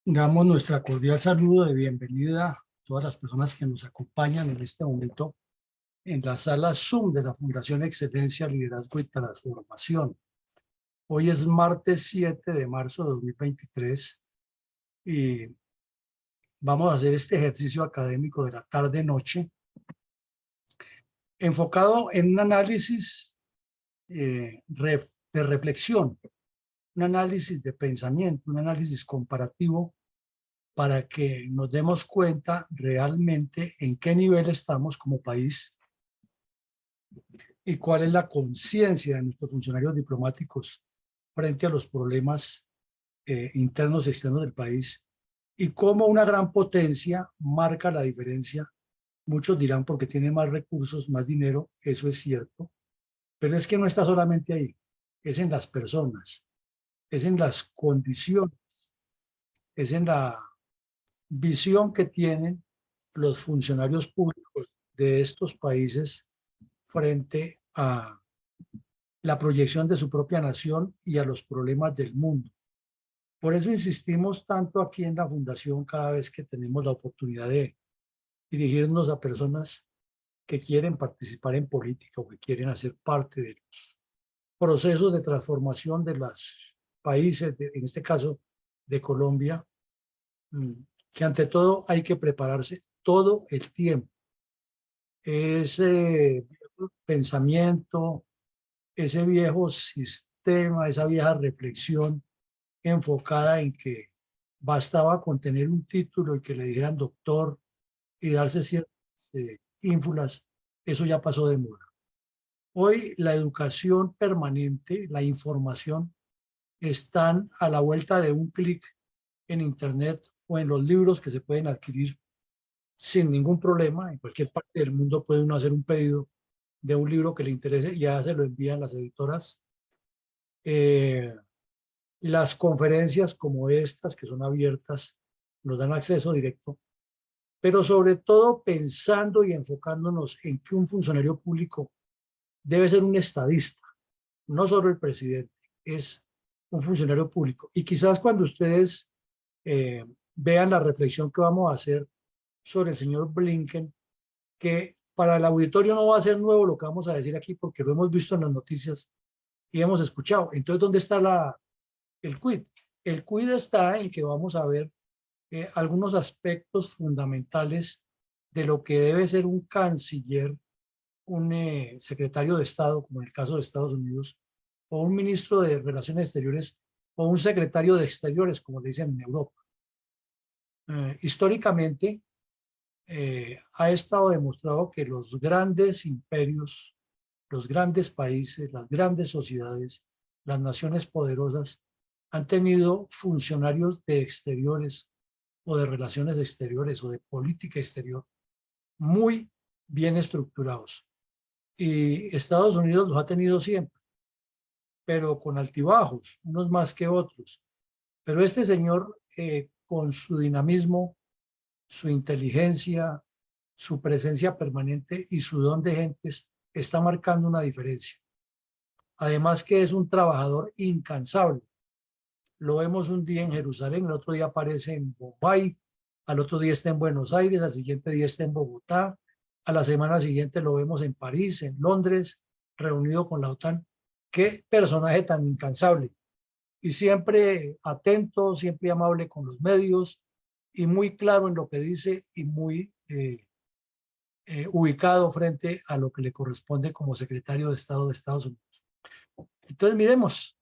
Damos nuestra cordial saludo de bienvenida a todas las personas que nos acompañan en este momento en la sala Zoom de la Fundación Excelencia, Liderazgo y Transformación. Hoy es martes 7 de marzo de 2023 y vamos a hacer este ejercicio académico de la tarde-noche enfocado en un análisis de reflexión, un análisis de pensamiento, un análisis comparativo para que nos demos cuenta realmente en qué nivel estamos como país y cuál es la conciencia de nuestros funcionarios diplomáticos frente a los problemas internos y externos del país y cómo una gran potencia marca la diferencia. Muchos dirán porque tiene más recursos, más dinero, eso es cierto, pero es que no está solamente ahí, es en las personas, es en las condiciones, es en la visión que tienen los funcionarios públicos de estos países frente a la proyección de su propia nación y a los problemas del mundo. Por eso insistimos tanto aquí en la Fundación cada vez que tenemos la oportunidad de dirigirnos a personas que quieren participar en política o que quieren hacer parte de los procesos de transformación de los países, en este caso de Colombia, que ante todo hay que prepararse todo el tiempo. Ese pensamiento, ese viejo sistema, esa vieja reflexión enfocada en que bastaba con tener un título y que le dijeran doctor y darse ciertas ínfulas, eso ya pasó de moda. Hoy la educación permanente, la información, están a la vuelta de un clic en Internet o en los libros que se pueden adquirir sin ningún problema. En cualquier parte del mundo puede uno hacer un pedido de un libro que le interese y ya se lo envían las editoras. Eh, las conferencias como estas, que son abiertas, nos dan acceso directo, pero sobre todo pensando y enfocándonos en que un funcionario público debe ser un estadista, no solo el presidente, es un funcionario público. Y quizás cuando ustedes vean la reflexión que vamos a hacer sobre el señor Blinken, que para el auditorio no va a ser nuevo lo que vamos a decir aquí porque lo hemos visto en las noticias y hemos escuchado. Entonces, ¿dónde está el quid? El quid está en que vamos a ver algunos aspectos fundamentales de lo que debe ser un canciller, un secretario de Estado, como en el caso de Estados Unidos, o un ministro de Relaciones Exteriores, o un secretario de Exteriores, como le dicen en Europa. Históricamente, ha estado demostrado que los grandes imperios, los grandes países, las grandes sociedades, las naciones poderosas han tenido funcionarios de exteriores o de relaciones exteriores o de política exterior muy bien estructurados. Y Estados Unidos los ha tenido siempre, pero con altibajos, unos más que otros. Pero este señor, con su dinamismo, su inteligencia, su presencia permanente y su don de gentes, está marcando una diferencia. Además que es un trabajador incansable. Lo vemos un día en Jerusalén, el otro día aparece en Bombay, al otro día está en Buenos Aires, al siguiente día está en Bogotá, a la semana siguiente lo vemos en París, en Londres, reunido con la OTAN. Qué personaje tan incansable y siempre atento, siempre amable con los medios y muy claro en lo que dice y muy ubicado frente a lo que le corresponde como secretario de Estado de Estados Unidos. Entonces miremos,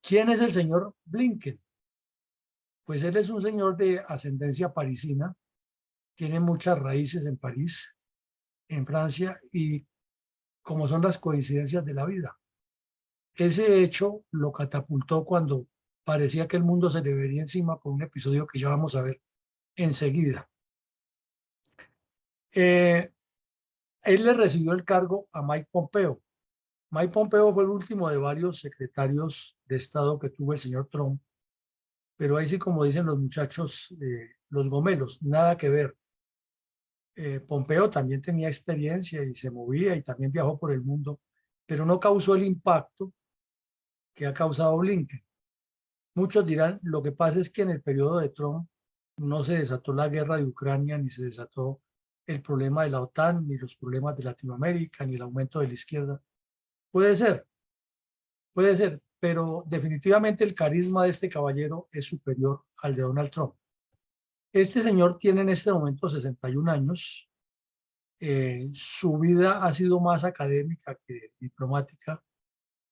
¿quién es el señor Blinken? Pues él es un señor de ascendencia parisina, tiene muchas raíces en París, en Francia, y como son las coincidencias de la vida. Ese hecho lo catapultó cuando parecía que el mundo se le vería encima por un episodio que ya vamos a ver enseguida. Eh, Él le recibió el cargo a Mike Pompeo. Mike Pompeo fue el último de varios secretarios de Estado que tuvo el señor Trump, pero ahí sí, como dicen los muchachos, los gomelos, nada que ver. Pompeo también tenía experiencia y se movía y también viajó por el mundo, pero no causó el impacto que ha causado Blinken. Muchos dirán, lo que pasa es que en el periodo de Trump no se desató la guerra de Ucrania, ni se desató el problema de la OTAN, ni los problemas de Latinoamérica, ni el aumento de la izquierda. Puede ser, pero definitivamente el carisma de este caballero es superior al de Donald Trump. Este señor tiene en este momento 61 años. Su vida ha sido más académica que diplomática,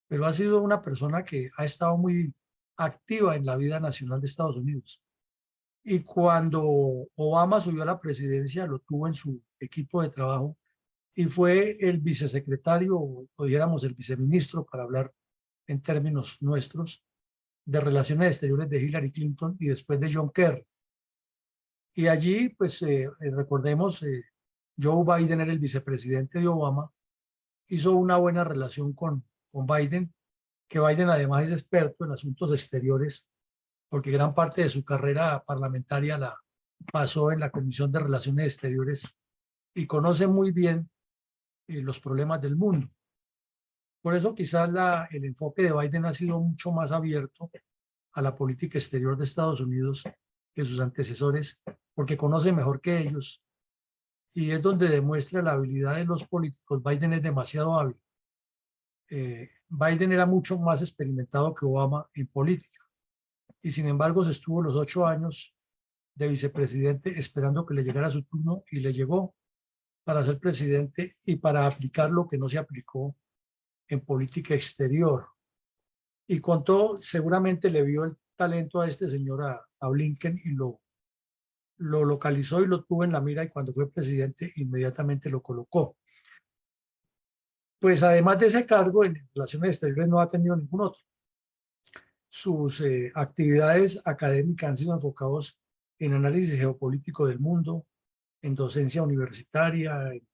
pero ha sido una persona que ha estado muy activa en la vida nacional de Estados Unidos. Y cuando Obama subió a la presidencia, lo tuvo en su equipo de trabajo y fue el vicesecretario, o dijéramos el viceministro, para hablar en términos nuestros, de Relaciones Exteriores de Hillary Clinton y después de John Kerry. Y allí, pues recordemos, Joe Biden era el vicepresidente de Obama, hizo una buena relación con Biden, que Biden además es experto en asuntos exteriores, porque gran parte de su carrera parlamentaria la pasó en la Comisión de Relaciones Exteriores y conoce muy bien los problemas del mundo. Por eso quizás el enfoque de Biden ha sido mucho más abierto a la política exterior de Estados Unidos que sus antecesores, porque conoce mejor que ellos y es donde demuestra la habilidad de los políticos. Biden es demasiado hábil. Biden era mucho más experimentado que Obama en política y sin embargo se estuvo los 8 años de vicepresidente esperando que le llegara su turno y le llegó para ser presidente y para aplicar lo que no se aplicó en política exterior. Y contó, seguramente le vio el talento a este señor, a Blinken, y lo localizó y lo tuvo en la mira y cuando fue presidente inmediatamente lo colocó. Pues además de ese cargo en relaciones exteriores no ha tenido ningún otro. Sus actividades académicas han sido enfocadas en análisis geopolítico del mundo, en docencia universitaria, en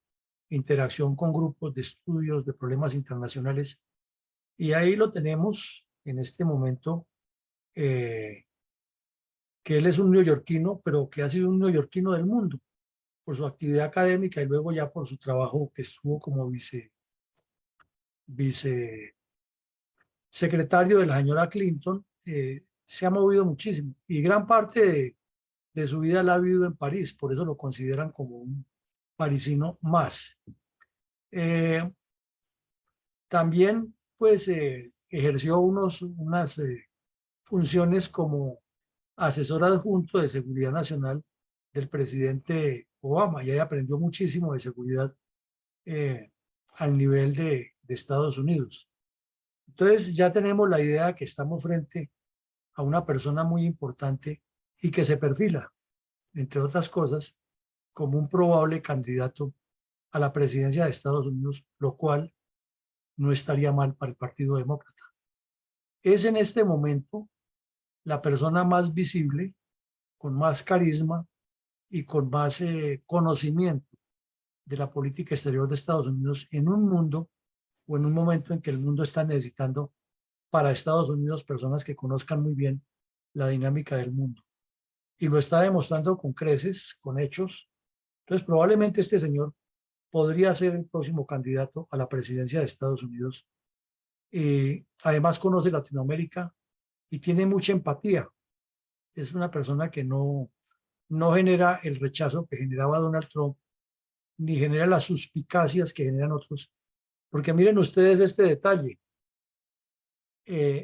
interacción con grupos de estudios de problemas internacionales. Y ahí lo tenemos en este momento, que él es un neoyorquino, pero que ha sido un neoyorquino del mundo por su actividad académica y luego ya por su trabajo que estuvo como vicesecretario de la señora Clinton. Se ha movido muchísimo y gran parte de su vida la ha vivido en París, por eso lo consideran como un parisino más. También pues ejerció unas funciones como asesor adjunto de seguridad nacional del presidente Obama y ahí aprendió muchísimo de seguridad eh, al nivel de Estados Unidos. Entonces ya tenemos la idea que estamos frente a una persona muy importante y que se perfila, entre otras cosas, como un probable candidato a la presidencia de Estados Unidos, lo cual no estaría mal para el Partido Demócrata. Es en este momento la persona más visible, con más carisma y con más conocimiento de la política exterior de Estados Unidos en un mundo o en un momento en que el mundo está necesitando para Estados Unidos personas que conozcan muy bien la dinámica del mundo. Y lo está demostrando con creces, con hechos. Entonces, probablemente este señor podría ser el próximo candidato a la presidencia de Estados Unidos. Además, conoce Latinoamérica y tiene mucha empatía. Es una persona que no genera el rechazo que generaba Donald Trump, ni genera las suspicacias que generan otros. Porque miren ustedes este detalle.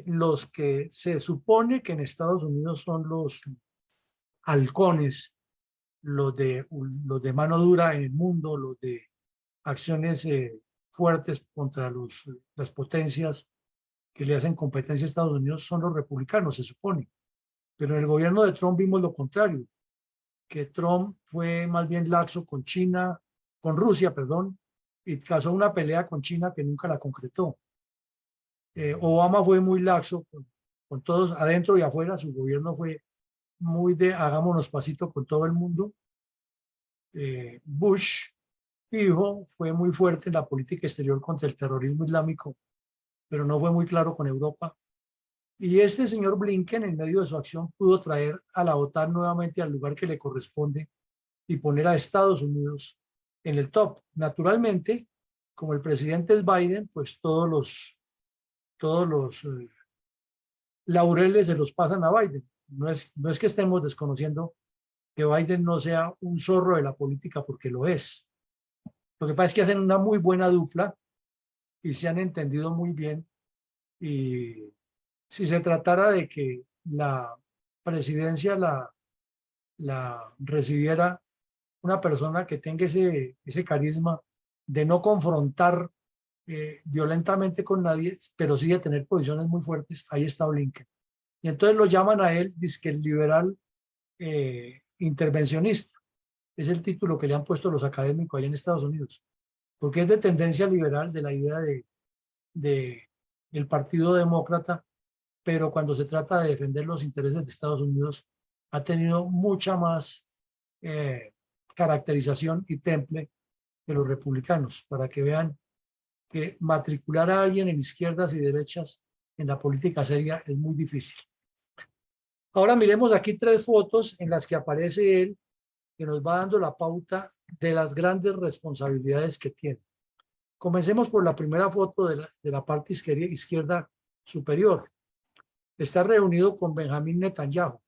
Los que se supone que en Estados Unidos son los halcones, los de mano dura en el mundo, los de acciones fuertes contra las potencias que le hacen competencia a Estados Unidos, son los republicanos, se supone. Pero en el gobierno de Trump vimos lo contrario, que Trump fue más bien laxo con China, con Rusia, perdón, y causó una pelea con China que nunca la concretó. Obama fue muy laxo con todos adentro y afuera, su gobierno fue muy de hagámonos pasito con todo el mundo. Bush, hijo, fue muy fuerte en la política exterior contra el terrorismo islámico, pero no fue muy claro con Europa. Y este señor Blinken, en medio de su acción, pudo traer a la OTAN nuevamente al lugar que le corresponde y poner a Estados Unidos en el top. Naturalmente, como el presidente es Biden, pues todos los laureles se los pasan a Biden. No es que estemos desconociendo que Biden no sea un zorro de la política, porque lo es. Lo que pasa es que hacen una muy buena dupla y se han entendido muy bien. Y si se tratara de que la presidencia la recibiera una persona que tenga ese carisma de no confrontar violentamente con nadie, pero sí de tener posiciones muy fuertes, ahí está Blinken. Y entonces lo llaman a él, dizque el liberal intervencionista. Es el título que le han puesto los académicos allá en Estados Unidos, porque es de tendencia liberal, de la idea de el Partido Demócrata, pero cuando se trata de defender los intereses de Estados Unidos, ha tenido mucha más caracterización y temple que los republicanos, para que vean que matricular a alguien en izquierdas y derechas en la política seria es muy difícil. Ahora miremos aquí tres fotos en las que aparece él, que nos va dando la pauta de las grandes responsabilidades que tiene. Comencemos por la primera foto de la parte izquierda superior. Está reunido con Benjamín Netanyahu.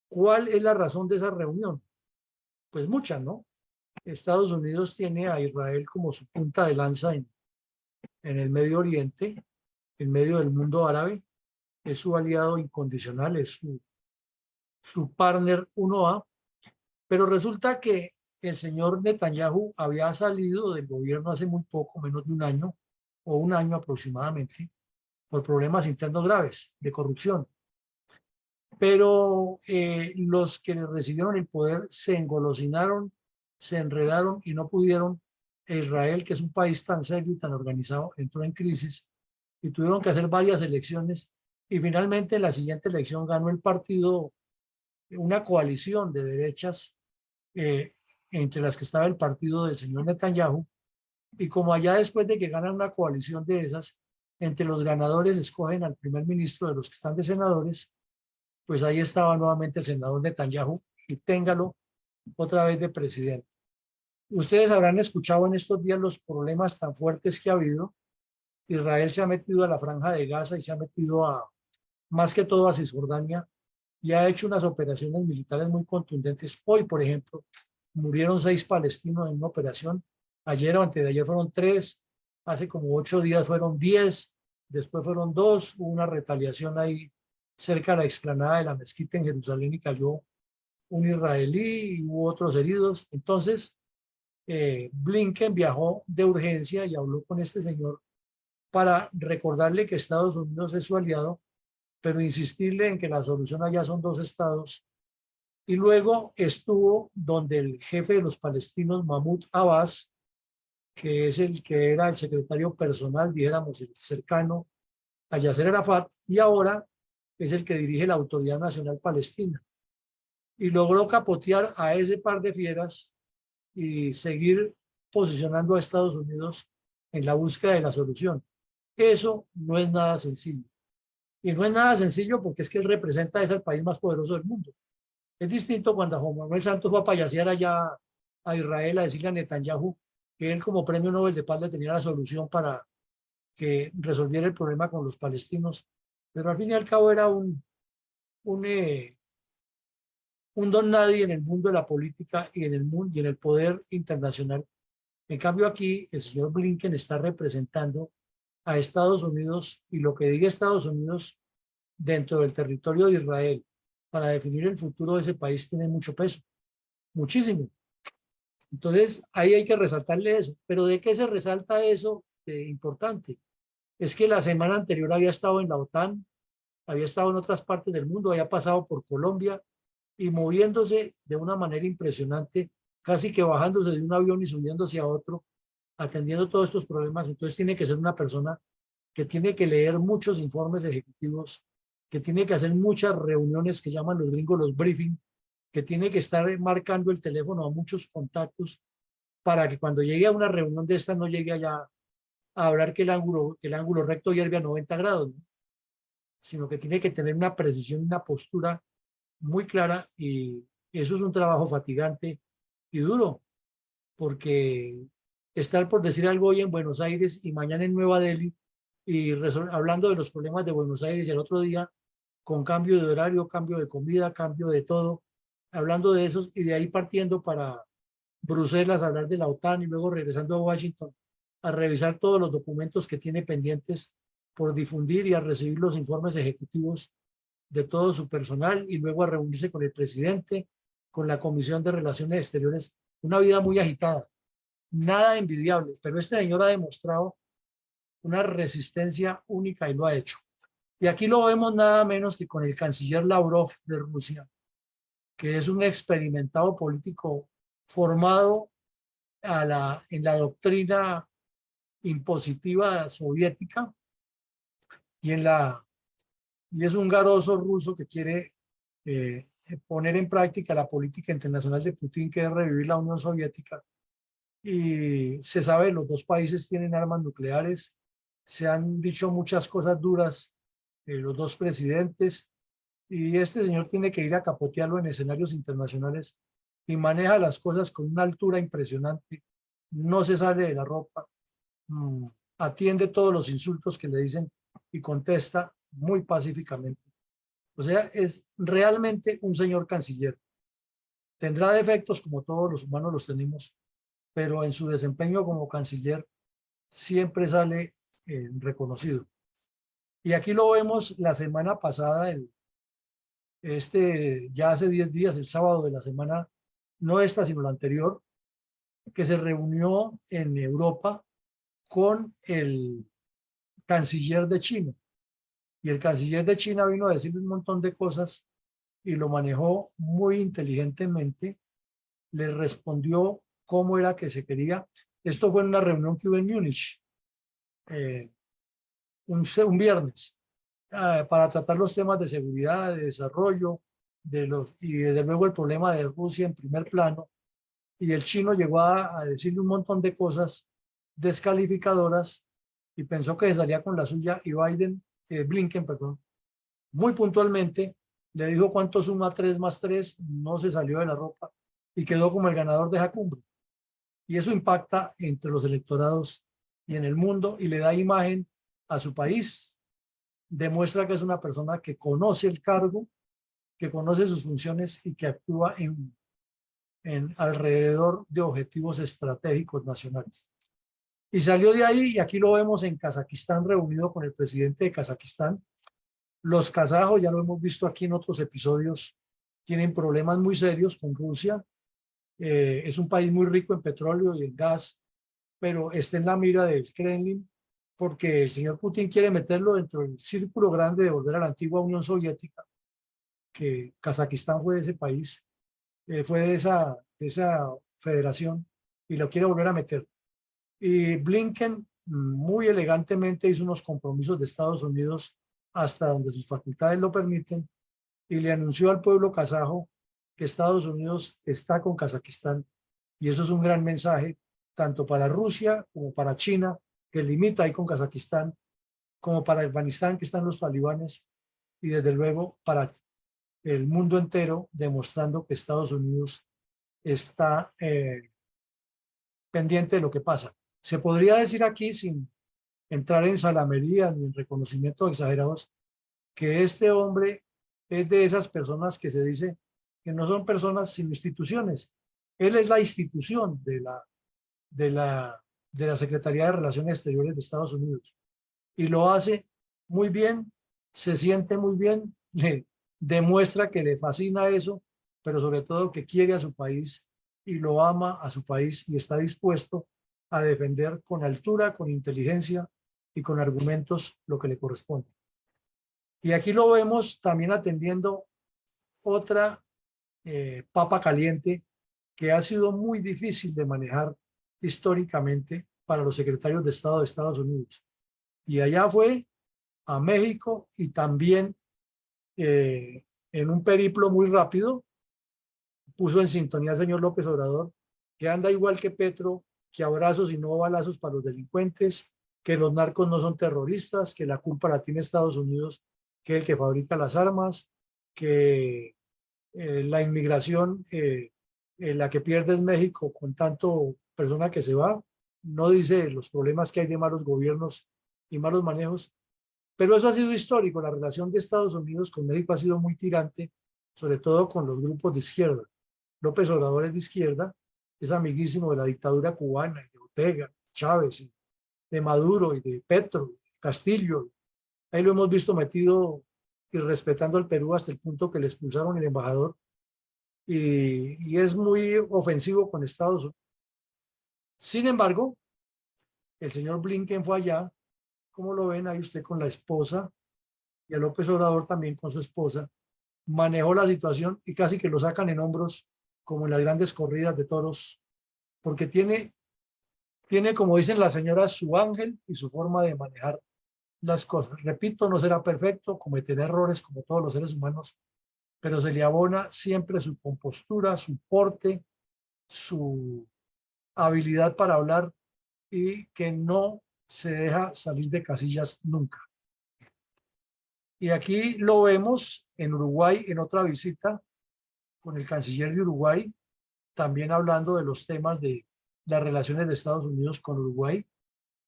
¿Cuál es la razón de esa reunión? Pues muchas, ¿no? Estados Unidos tiene a Israel como su punta de lanza en el Medio Oriente, en medio del mundo árabe. Es su aliado incondicional, es su partner 1A. Pero resulta que el señor Netanyahu había salido del gobierno hace muy poco, menos de un año, o un año aproximadamente, por problemas internos graves de corrupción. Pero los que recibieron el poder se engolosinaron, se enredaron y no pudieron. Israel, que es un país tan serio y tan organizado, entró en crisis y tuvieron que hacer varias elecciones y finalmente en la siguiente elección ganó el partido, una coalición de derechas, eh, entre las que estaba el partido del señor Netanyahu, y como allá después de que ganan una coalición de esas, entre los ganadores escogen al primer ministro de los que están de senadores, pues ahí estaba nuevamente el senador Netanyahu y téngalo otra vez de presidente. Ustedes habrán escuchado en estos días los problemas tan fuertes que ha habido. Israel se ha metido a la franja de Gaza y se ha metido más que todo a Cisjordania y ha hecho unas operaciones militares muy contundentes. Hoy, por ejemplo, murieron 6 palestinos en una operación. Ayer o antes de ayer fueron 3, hace como 8 días fueron 10, después fueron 2, hubo una retaliación ahí cerca de la explanada de la mezquita en Jerusalén y cayó un israelí y hubo otros heridos. Entonces, Blinken viajó de urgencia y habló con este señor para recordarle que Estados Unidos es su aliado, pero insistirle en que la solución allá son 2 estados. Y luego estuvo donde el jefe de los palestinos, Mahmoud Abbas, que es el que era el secretario personal, dijéramos, el cercano a Yasser Arafat, y ahora es el que dirige la Autoridad Nacional Palestina. Y logró capotear a ese par de fieras y seguir posicionando a Estados Unidos en la búsqueda de la solución. Eso no es nada sencillo. Y no es nada sencillo porque es que él representa es el país más poderoso del mundo. Es distinto cuando Juan Manuel Santos fue a payasear allá a Israel a decirle a Netanyahu que él como premio Nobel de Paz le tenía la solución para que resolviera el problema con los palestinos. Pero al fin y al cabo era un, eh, un don nadie en el mundo de la política y en el mundo y en el poder internacional. En cambio aquí el señor Blinken está representando a Estados Unidos y lo que diga Estados Unidos dentro del territorio de Israel para definir el futuro de ese país tiene mucho peso, muchísimo. Entonces ahí hay que resaltarle eso. Pero ¿de qué se resalta eso importante? Es que la semana anterior había estado en la OTAN, había estado en otras partes del mundo, había pasado por Colombia y moviéndose de una manera impresionante, casi que bajándose de un avión y subiéndose a otro, atendiendo todos estos problemas. Entonces tiene que ser una persona que tiene que leer muchos informes ejecutivos, que tiene que hacer muchas reuniones que llaman los gringos los briefing, que tiene que estar marcando el teléfono a muchos contactos para que cuando llegue a una reunión de esta no llegue allá a hablar que el ángulo recto hierve a 90 grados, ¿no? Sino que tiene que tener una precisión, una postura muy clara y eso es un trabajo fatigante y duro, porque estar por decir algo hoy en Buenos Aires y mañana en Nueva Delhi y hablando de los problemas de Buenos Aires, y el otro día con cambio de horario, cambio de comida, cambio de todo, hablando de esos y de ahí partiendo para Bruselas a hablar de la OTAN y luego regresando a Washington a revisar todos los documentos que tiene pendientes por difundir y a recibir los informes ejecutivos de todo su personal y luego a reunirse con el presidente, con la Comisión de Relaciones Exteriores. Una vida muy agitada, nada envidiable, pero este señor ha demostrado una resistencia única y lo ha hecho. Y aquí lo vemos nada menos que con el canciller Lavrov de Rusia, que es un experimentado político formado en la doctrina impositiva soviética y, y es un garoso ruso que quiere poner en práctica la política internacional de Putin, que es revivir la Unión Soviética. Y se sabe, los dos países tienen armas nucleares, se han dicho muchas cosas duras los dos presidentes, y este señor tiene que ir a capotearlo en escenarios internacionales y maneja las cosas con una altura impresionante, no se sale de la ropa, atiende todos los insultos que le dicen y contesta muy pacíficamente. O sea, es realmente un señor canciller. Tendrá defectos como todos los humanos los tenemos, pero en su desempeño como canciller siempre sale reconocido. Y aquí lo vemos la semana pasada, ya hace 10 días, el sábado de la semana, no esta, sino la anterior, que se reunió en Europa con el canciller de China. Y el canciller de China vino a decirle un montón de cosas y lo manejó muy inteligentemente. Le respondió cómo era que se quería. Esto fue en una reunión que hubo en Múnich, un viernes, para tratar los temas de seguridad, de desarrollo, y desde luego el problema de Rusia en primer plano. Y el chino llegó a decirle un montón de cosas descalificadoras y pensó que salía con la suya, y Blinken, perdón, muy puntualmente le dijo cuánto suma 3 más 3, no se salió de la ropa y quedó como el ganador de esa cumbre. Y eso impacta entre los electorados y en el mundo y le da imagen a su país. Demuestra que es una persona que conoce el cargo, que conoce sus funciones y que actúa en alrededor de objetivos estratégicos nacionales. Y salió de ahí, y aquí lo vemos en Kazajistán reunido con el presidente de Kazajistán. Los kazajos, ya lo hemos visto aquí en otros episodios, tienen problemas muy serios con Rusia. Es un país muy rico en petróleo y en gas, pero está en la mira del Kremlin porque el señor Putin quiere meterlo dentro del círculo grande de volver a la antigua Unión Soviética, que Kazajistán fue de ese país, fue de esa federación, y lo quiere volver a meter. Y Blinken muy elegantemente hizo unos compromisos de Estados Unidos hasta donde sus facultades lo permiten y le anunció al pueblo kazajo que Estados Unidos está con Kazajistán, y eso es un gran mensaje tanto para Rusia como para China, que limita ahí con Kazajistán, como para Afganistán, que están los talibanes, y desde luego para el mundo entero, demostrando que Estados Unidos está pendiente de lo que pasa. Se podría decir aquí, sin entrar en salamerías ni en reconocimientos exagerados, que este hombre es de esas personas que se dice que no son personas sino instituciones. Él es la institución de la Secretaría de Relaciones Exteriores de Estados Unidos y lo hace muy bien, se siente muy bien, le demuestra que le fascina eso, pero sobre todo que quiere a su país y lo ama a su país y está dispuesto a defender con altura, con inteligencia y con argumentos lo que le corresponde. Y aquí lo vemos también atendiendo otra papa caliente que ha sido muy difícil de manejar históricamente para los secretarios de Estado de Estados Unidos. Y allá fue a México y también en un periplo muy rápido puso en sintonía al señor López Obrador, que anda igual que Petro, que abrazos y no balazos para los delincuentes, que los narcos no son terroristas, que la culpa la tiene Estados Unidos, que es el que fabrica las armas, que la inmigración, la que pierde es México con tanto persona que se va, no dice los problemas que hay de malos gobiernos y malos manejos. Pero eso ha sido histórico. La relación de Estados Unidos con México ha sido muy tirante, sobre todo con los grupos de izquierda. López Obrador es de izquierda, es amiguísimo de la dictadura cubana, de Ortega, Chávez, y de Maduro y de Petro, Castillo. Ahí lo hemos visto metido y respetando al Perú hasta el punto que le expulsaron el embajador. Y es muy ofensivo con Estados Unidos. Sin embargo, el señor Blinken fue allá, como lo ven ahí usted con la esposa, y a López Obrador también con su esposa, manejó la situación y casi que lo sacan en hombros como en las grandes corridas de toros, porque tiene, como dicen las señoras, su ángel y su forma de manejar las cosas. Repito, no será perfecto, cometerá errores como todos los seres humanos, pero se le abona siempre su compostura, su porte, su habilidad para hablar y que no se deja salir de casillas nunca. Y aquí lo vemos en Uruguay en otra visita con el canciller de Uruguay, también hablando de los temas de las relaciones de Estados Unidos con Uruguay,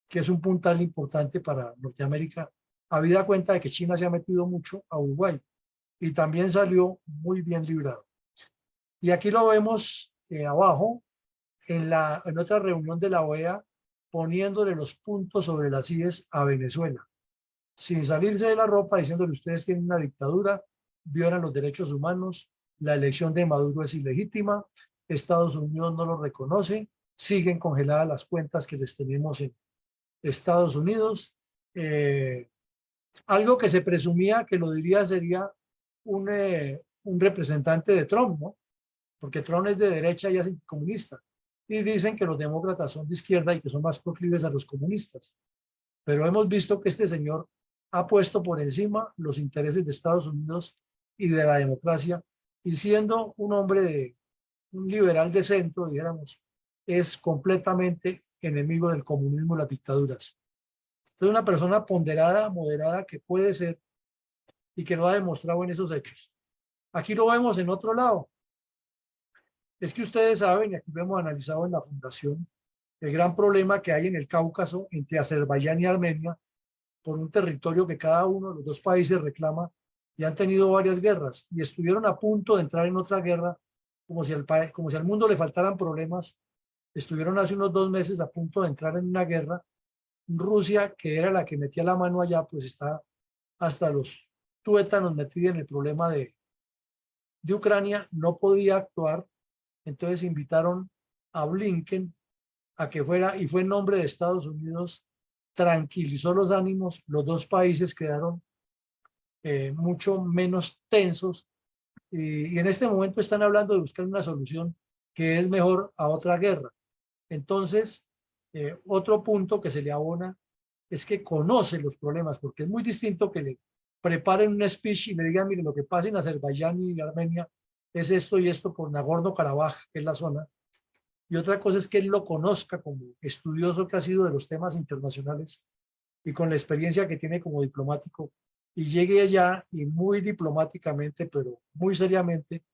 que es un puntal importante para Norteamérica, habida cuenta de que China se ha metido mucho a Uruguay y también salió muy bien librado. Y aquí lo vemos abajo, en otra reunión de la OEA, poniéndole los puntos sobre las IES a Venezuela, sin salirse de la ropa, diciéndole ustedes tienen una dictadura, violan los derechos humanos, la elección de Maduro es ilegítima, Estados Unidos no lo reconoce, siguen congeladas las cuentas que les tenemos en Estados Unidos. Algo que se presumía que lo diría sería un representante de Trump, ¿no? Porque Trump es de derecha y es comunista. Y dicen que los demócratas son de izquierda y que son más proclives a los comunistas. Pero hemos visto que este señor ha puesto por encima los intereses de Estados Unidos y de la democracia, y siendo un hombre de un liberal de centro, dijéramos, es completamente enemigo del comunismo y las dictaduras. Entonces, una persona ponderada, moderada, que puede ser y que lo ha demostrado en esos hechos. Aquí lo vemos en otro lado. Es que ustedes saben, y aquí lo hemos analizado en la fundación, el gran problema que hay en el Cáucaso entre Azerbaiyán y Armenia por un territorio que cada uno de los dos países reclama, y han tenido varias guerras y estuvieron a punto de entrar en otra guerra, como si al mundo le faltaran problemas. Estuvieron hace unos 2 meses a punto de entrar en una guerra. Rusia, que era la que metía la mano allá, pues está hasta los tuétanos metida en el problema de Ucrania, no podía actuar. Entonces invitaron a Blinken a que fuera, y fue en nombre de Estados Unidos, tranquilizó los ánimos, los dos países quedaron mucho menos tensos, y en este momento están hablando de buscar una solución que es mejor a otra guerra. Entonces, otro punto que se le abona es que conoce los problemas, porque es muy distinto que le preparen un speech y le digan, mire, lo que pasa en Azerbaiyán y Armenia es esto y esto por Nagorno-Karabaj, que es la zona. Y otra cosa es que él lo conozca como estudioso que ha sido de los temas internacionales y con la experiencia que tiene como diplomático, y llegue allá y muy diplomáticamente, pero muy seriamente,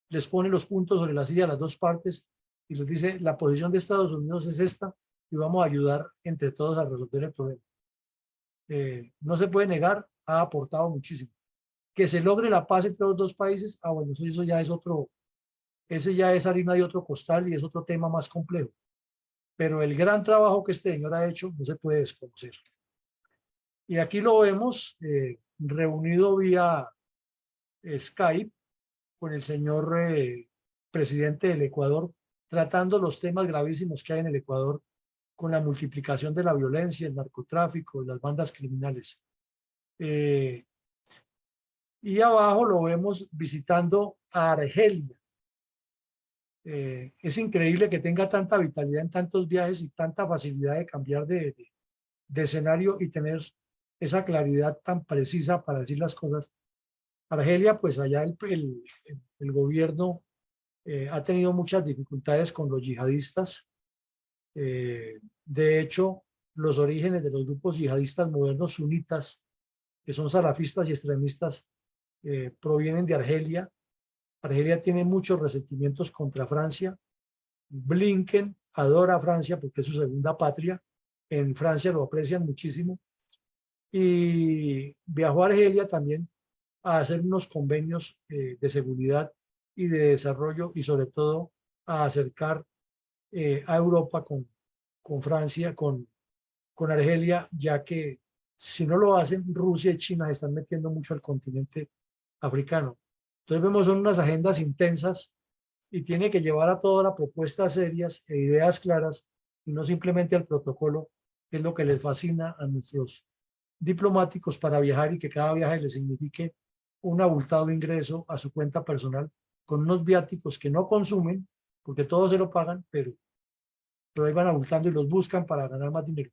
les pone los puntos sobre la silla a las dos partes y les dice, la posición de Estados Unidos es esta y vamos a ayudar entre todos a resolver el problema. No se puede negar, ha aportado muchísimo. Que se logre la paz entre los dos países, bueno, eso ya es otro, ese ya es harina de otro costal y es otro tema más complejo. Pero el gran trabajo que este señor ha hecho no se puede desconocer. Y aquí lo vemos reunido vía Skype con el señor presidente del Ecuador, tratando los temas gravísimos que hay en el Ecuador con la multiplicación de la violencia, el narcotráfico, las bandas criminales. Y abajo lo vemos visitando a Argelia. Es increíble que tenga tanta vitalidad en tantos viajes y tanta facilidad de cambiar de escenario y tener esa claridad tan precisa para decir las cosas. Argelia, pues allá el gobierno ha tenido muchas dificultades con los yihadistas. De hecho, los orígenes de los grupos yihadistas modernos sunitas, que son salafistas y extremistas, provienen de Argelia. Argelia tiene muchos resentimientos contra Francia. Blinken adora a Francia porque es su segunda patria. En Francia lo aprecian muchísimo. y viajó a Argelia también a hacer unos convenios de seguridad y de desarrollo y sobre todo a acercar a Europa con Francia, con Argelia, ya que si no lo hacen, Rusia y China se están metiendo mucho al continente africano. Entonces vemos son unas agendas intensas y tiene que llevar a toda la propuestas serias e ideas claras y no simplemente al protocolo, que es lo que les fascina a nuestros diplomáticos para viajar y que cada viaje les signifique un abultado ingreso a su cuenta personal con unos viáticos que no consumen, porque todos se lo pagan, pero ahí van abultando y los buscan para ganar más dinero.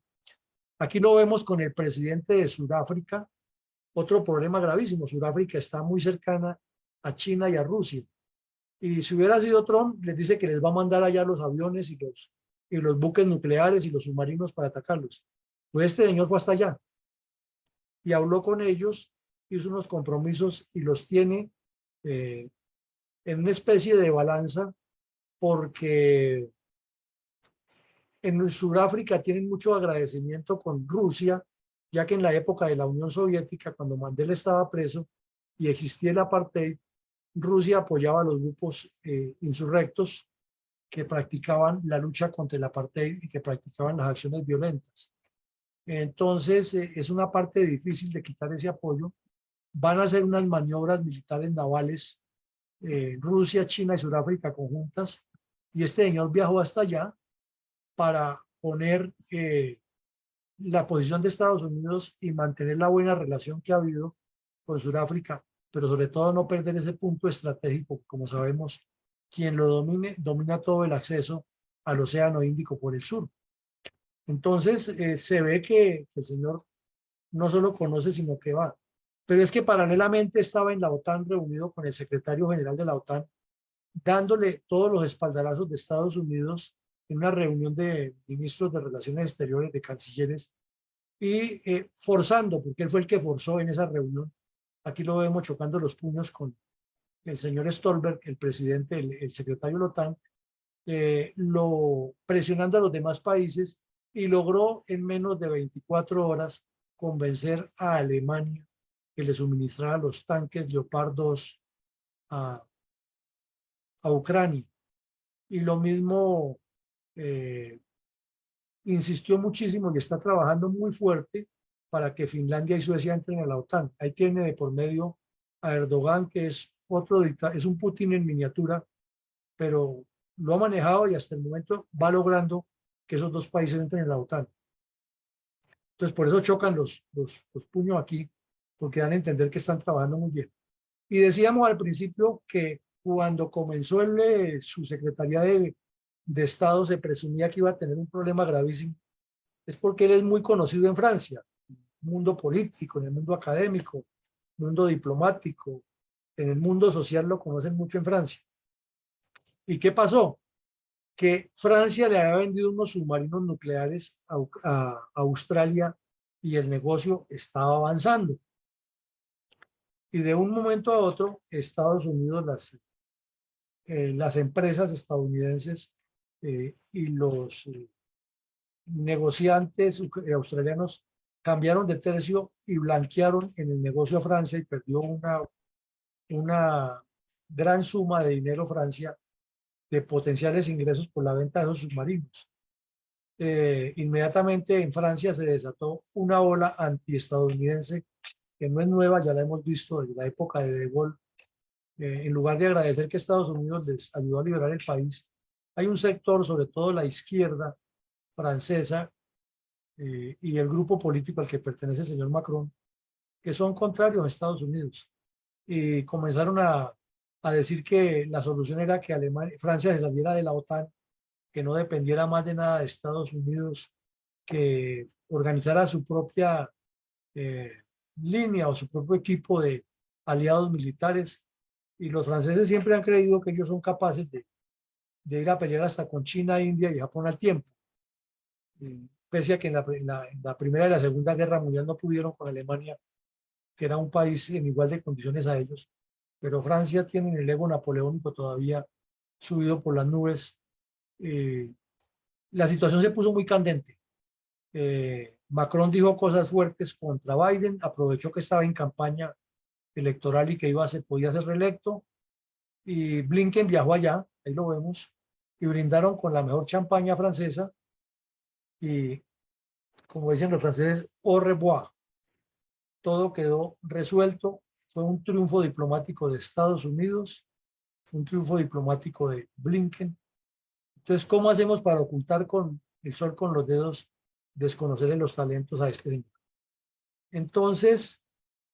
Aquí lo vemos con el presidente de Sudáfrica, otro problema gravísimo. Sudáfrica está muy cercana a China y a Rusia. Y si hubiera sido Trump, les dice que les va a mandar allá los aviones y los buques nucleares y los submarinos para atacarlos. Pues este señor fue hasta allá y habló con ellos, hizo unos compromisos y los tiene eh, en una especie de balanza porque en Sudáfrica tienen mucho agradecimiento con Rusia, ya que en la época de la Unión Soviética, cuando Mandela estaba preso y existía el apartheid, Rusia apoyaba a los grupos insurrectos que practicaban la lucha contra el apartheid y que practicaban las acciones violentas. Entonces, es una parte difícil de quitar ese apoyo. Van a hacer unas maniobras militares navales, Rusia, China y Sudáfrica conjuntas, y este señor viajó hasta allá para poner la posición de Estados Unidos y mantener la buena relación que ha habido con Sudáfrica, pero sobre todo no perder ese punto estratégico, como sabemos, quien lo domina todo el acceso al Océano Índico por el sur. Entonces, se ve que el señor no solo conoce, sino que va. Pero es que paralelamente estaba en la OTAN reunido con el secretario general de la OTAN, dándole todos los espaldarazos de Estados Unidos en una reunión de ministros de Relaciones Exteriores, de cancilleres, y forzando, porque él fue el que forzó en esa reunión. Aquí lo vemos chocando los puños con el señor Stolberg, el presidente, el secretario de la OTAN, presionando a los demás países y logró en menos de 24 horas convencer a Alemania que le suministrara los tanques Leopard 2 a, a Ucrania. Y lo mismo eh, insistió muchísimo y está trabajando muy fuerte para que Finlandia y Suecia entren a la OTAN. Ahí tiene de por medio a Erdogan, que es otro dictador, es un Putin en miniatura, pero lo ha manejado y hasta el momento va logrando que esos dos países entren en la OTAN. Entonces, por eso chocan los puños aquí, porque dan a entender que están trabajando muy bien. Y decíamos al principio que cuando comenzó su Secretaría de Estado se presumía que iba a tener un problema gravísimo, es porque él es muy conocido en Francia, en el mundo político, en el mundo académico, mundo diplomático, en el mundo social lo conocen mucho en Francia. ¿Y qué pasó? Que Francia le había vendido unos submarinos nucleares a Australia y el negocio estaba avanzando. Y de un momento a otro, Estados Unidos, las empresas estadounidenses y los negociantes australianos cambiaron de tercio y blanquearon en el negocio a Francia y perdió una gran suma de dinero Francia de potenciales ingresos por la venta de esos submarinos. Inmediatamente en Francia se desató una ola antiestadounidense que no es nueva, ya la hemos visto desde la época de Gaulle. En lugar de agradecer que Estados Unidos les ayudó a liberar el país, hay un sector, sobre todo la izquierda francesa y el grupo político al que pertenece el señor Macron, que son contrarios a Estados Unidos. Y comenzaron a decir que la solución era que Francia se saliera de la OTAN, que no dependiera más de nada de Estados Unidos, que organizara su propia eh, línea o su propio equipo de aliados militares. Y los franceses siempre han creído que ellos son capaces de ir a pelear hasta con China, India y Japón al tiempo. Pese a que en la Primera y la Segunda Guerra Mundial no pudieron con Alemania, que era un país en igual de condiciones a ellos, pero Francia tiene el ego napoleónico todavía subido por las nubes. La situación se puso muy candente. Macron dijo cosas fuertes contra Biden, aprovechó que estaba en campaña electoral y que podía ser reelecto, y Blinken viajó allá, ahí lo vemos, y brindaron con la mejor champaña francesa y, como dicen los franceses, au revoir. Todo quedó resuelto, fue un triunfo diplomático de Estados Unidos, fue un triunfo diplomático de Blinken. Entonces, ¿cómo hacemos para ocultar con el sol con los dedos, desconocerle los talentos a este señor? Entonces,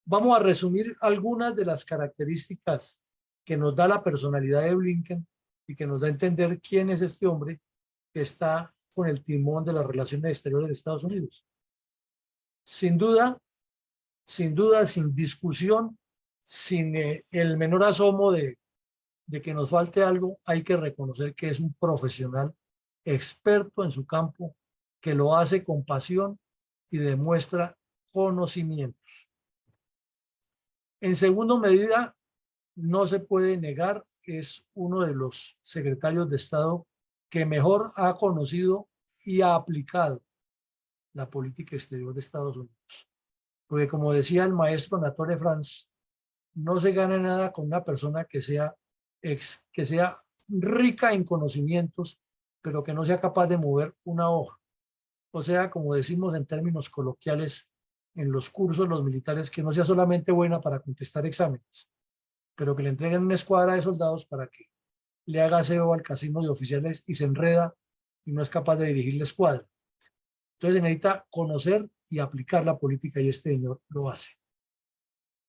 vamos a resumir algunas de las características que nos da la personalidad de Blinken y que nos da a entender quién es este hombre que está con el timón de las relaciones exteriores de Estados Unidos. Sin duda, sin discusión, sin el menor asomo de que nos falte algo, hay que reconocer que es un profesional experto en su campo, que lo hace con pasión y demuestra conocimientos. En segunda medida, no se puede negar, es uno de los secretarios de Estado que mejor ha conocido y ha aplicado la política exterior de Estados Unidos. Porque como decía el maestro Anatole France, no se gana nada con una persona que sea rica en conocimientos, pero que no sea capaz de mover una hoja. O sea, como decimos en términos coloquiales en los cursos, los militares, que no sea solamente buena para contestar exámenes, pero que le entreguen una escuadra de soldados para que le haga aseo al casino de oficiales y se enreda y no es capaz de dirigir la escuadra. Entonces se necesita conocer y aplicar la política y este señor lo hace.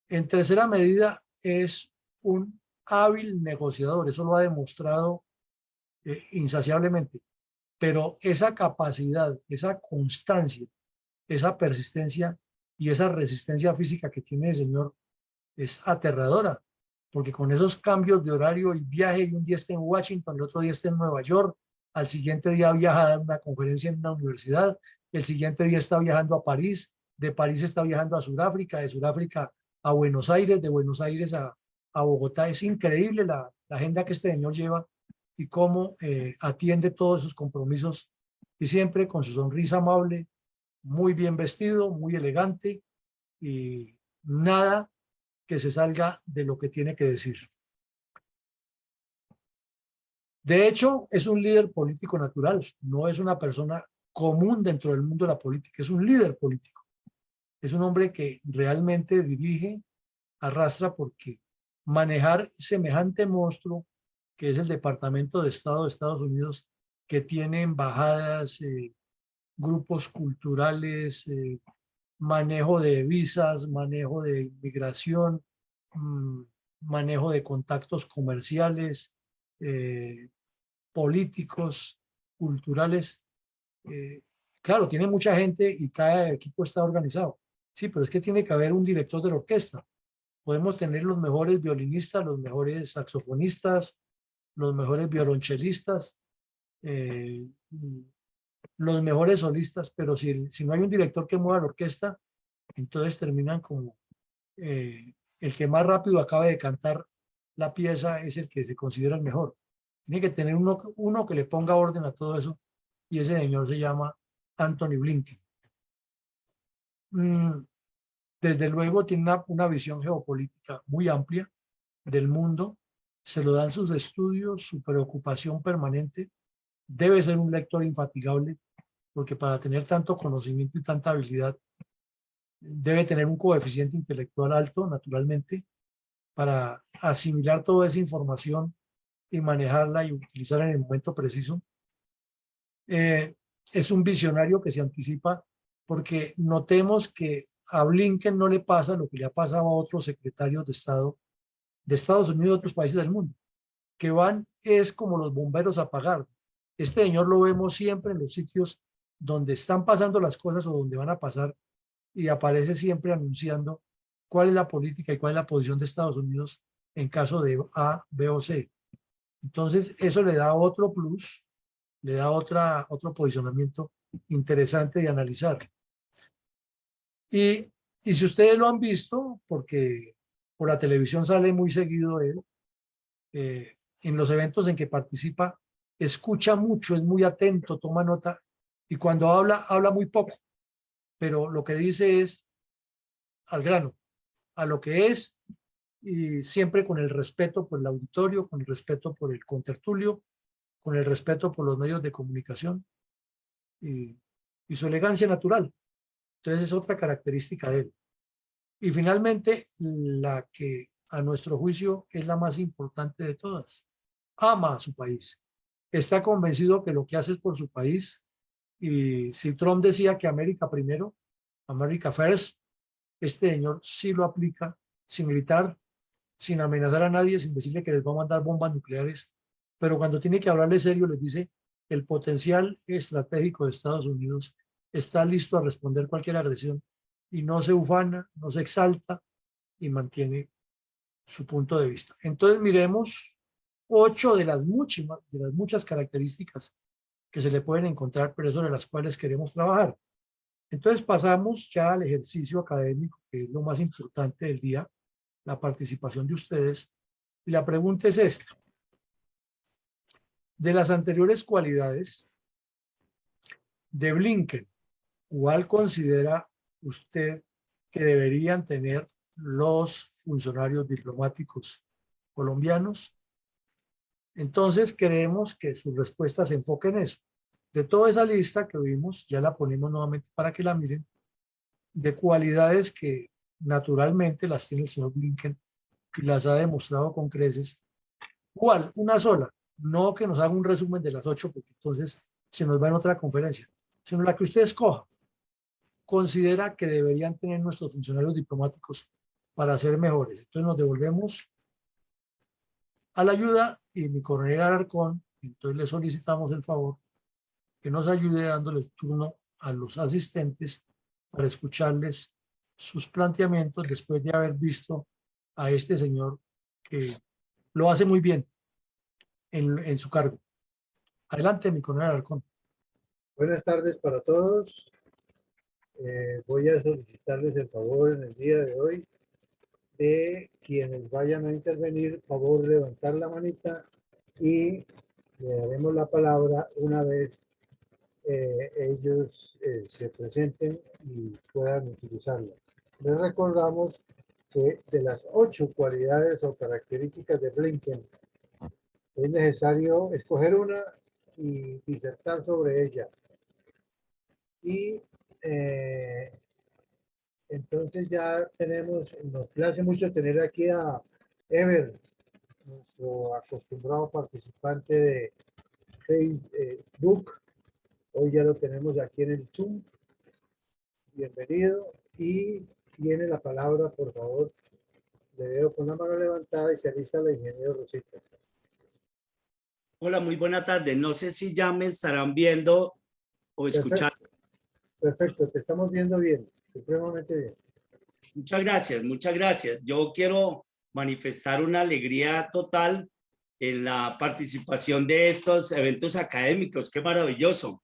En tercera medida, es un hábil negociador, eso lo ha demostrado insaciablemente, pero esa capacidad, esa constancia, esa persistencia y esa resistencia física que tiene el señor es aterradora, porque con esos cambios de horario y viaje, y un día está en Washington, el otro día está en Nueva York, al siguiente día viaja a dar una conferencia en una universidad, el siguiente día está viajando a París, de París está viajando a Sudáfrica, de Sudáfrica a Buenos Aires, de Buenos Aires a Bogotá. Es increíble la agenda que este señor lleva y cómo atiende todos sus compromisos y siempre con su sonrisa amable, muy bien vestido, muy elegante y nada que se salga de lo que tiene que decir. De hecho, es un líder político natural, no es una persona común dentro del mundo de la política, es un líder político. Es un hombre que realmente dirige, arrastra, porque manejar semejante monstruo que es el Departamento de Estado de Estados Unidos, que tiene embajadas, grupos culturales, manejo de visas, manejo de inmigración, manejo de contactos comerciales, eh, políticos, culturales. eh, claro, tiene mucha gente y cada equipo está organizado. Sí, pero es que tiene que haber un director de la orquesta. Podemos tener los mejores violinistas, los mejores saxofonistas, los mejores violonchelistas, eh, los mejores solistas, pero si no hay un director que mueva la orquesta, entonces terminan como el que más rápido acabe de cantar la pieza es el que se considera el mejor. Tiene que tener uno que le ponga orden a todo eso y ese señor se llama Anthony Blinken. Desde luego tiene una visión geopolítica muy amplia del mundo, se lo dan sus estudios, su preocupación permanente. Debe ser un lector infatigable porque para tener tanto conocimiento y tanta habilidad debe tener un coeficiente intelectual alto, naturalmente, para asimilar toda esa información y manejarla y utilizarla en el momento preciso. Es un visionario que se anticipa porque notemos que a Blinken no le pasa lo que le ha pasado a otros secretarios de Estado de Estados Unidos y de otros países del mundo, que van es como los bomberos a apagar. Este señor lo vemos siempre en los sitios donde están pasando las cosas o donde van a pasar y aparece siempre anunciando cuál es la política y cuál es la posición de Estados Unidos en caso de A, B o C. Entonces, eso le da otro plus, le da otro posicionamiento interesante de analizar. Y si ustedes lo han visto, porque por la televisión sale muy seguido él, en los eventos en que participa, escucha mucho, es muy atento, toma nota, y cuando habla, habla muy poco, pero lo que dice es al grano, a lo que es, y siempre con el respeto por el auditorio, con el respeto por el contertulio, con el respeto por los medios de comunicación y, y su elegancia natural. Entonces es otra característica de él. Y finalmente, la que a nuestro juicio es la más importante de todas. Ama a su país. Está convencido que lo que hace es por su país. Y si Trump decía que América primero, America first, este señor sí lo aplica sin gritar, sin amenazar a nadie, sin decirle que les va a mandar bombas nucleares. Pero cuando tiene que hablarle serio, les dice, el potencial estratégico de Estados Unidos está listo a responder cualquier agresión y no se ufana, no se exalta y mantiene su punto de vista. Entonces miremos 8 de las muchas características que se le pueden encontrar, pero sobre las cuales queremos trabajar. Entonces pasamos ya al ejercicio académico, que es lo más importante del día, la participación de ustedes. Y la pregunta es esta. De las anteriores cualidades de Blinken, ¿cuál considera usted que deberían tener los funcionarios diplomáticos colombianos? Entonces queremos que sus respuestas se enfoquen en eso. De toda esa lista que vimos, ya la ponemos nuevamente para que la miren, de cualidades que naturalmente las tiene el señor Blinken y las ha demostrado con creces. ¿Cuál? Una sola. No que nos haga un resumen de las 8, porque entonces se nos va en otra conferencia, sino la que usted escoja. Considera que deberían tener nuestros funcionarios diplomáticos para ser mejores. Entonces nos devolvemos a la ayuda y mi coronel Alarcón, entonces le solicitamos el favor que nos ayude dándoles turno a los asistentes para escucharles sus planteamientos después de haber visto a este señor que lo hace muy bien en su cargo. Adelante, mi coronel Alarcón. Buenas tardes para todos. Voy a solicitarles el favor en el día de hoy de quienes vayan a intervenir, favor levantar la manita y le daremos la palabra una vez ellos se presenten y puedan utilizarla. Les recordamos que de las 8 cualidades o características de Blinken es necesario escoger una y disertar sobre ella. Y entonces ya tenemos, nos place mucho tener aquí a Ever, nuestro acostumbrado participante de Facebook. Hoy ya lo tenemos aquí en el Zoom. Bienvenido y tiene la palabra, por favor. Le veo con la mano levantada y se alista la ingeniero Rosita. Hola, muy buena tarde. No sé si ya me estarán viendo o escuchando. Perfecto, te estamos viendo bien, supremamente bien. Muchas gracias, muchas gracias. Yo quiero manifestar una alegría total en la participación de estos eventos académicos. Qué maravilloso.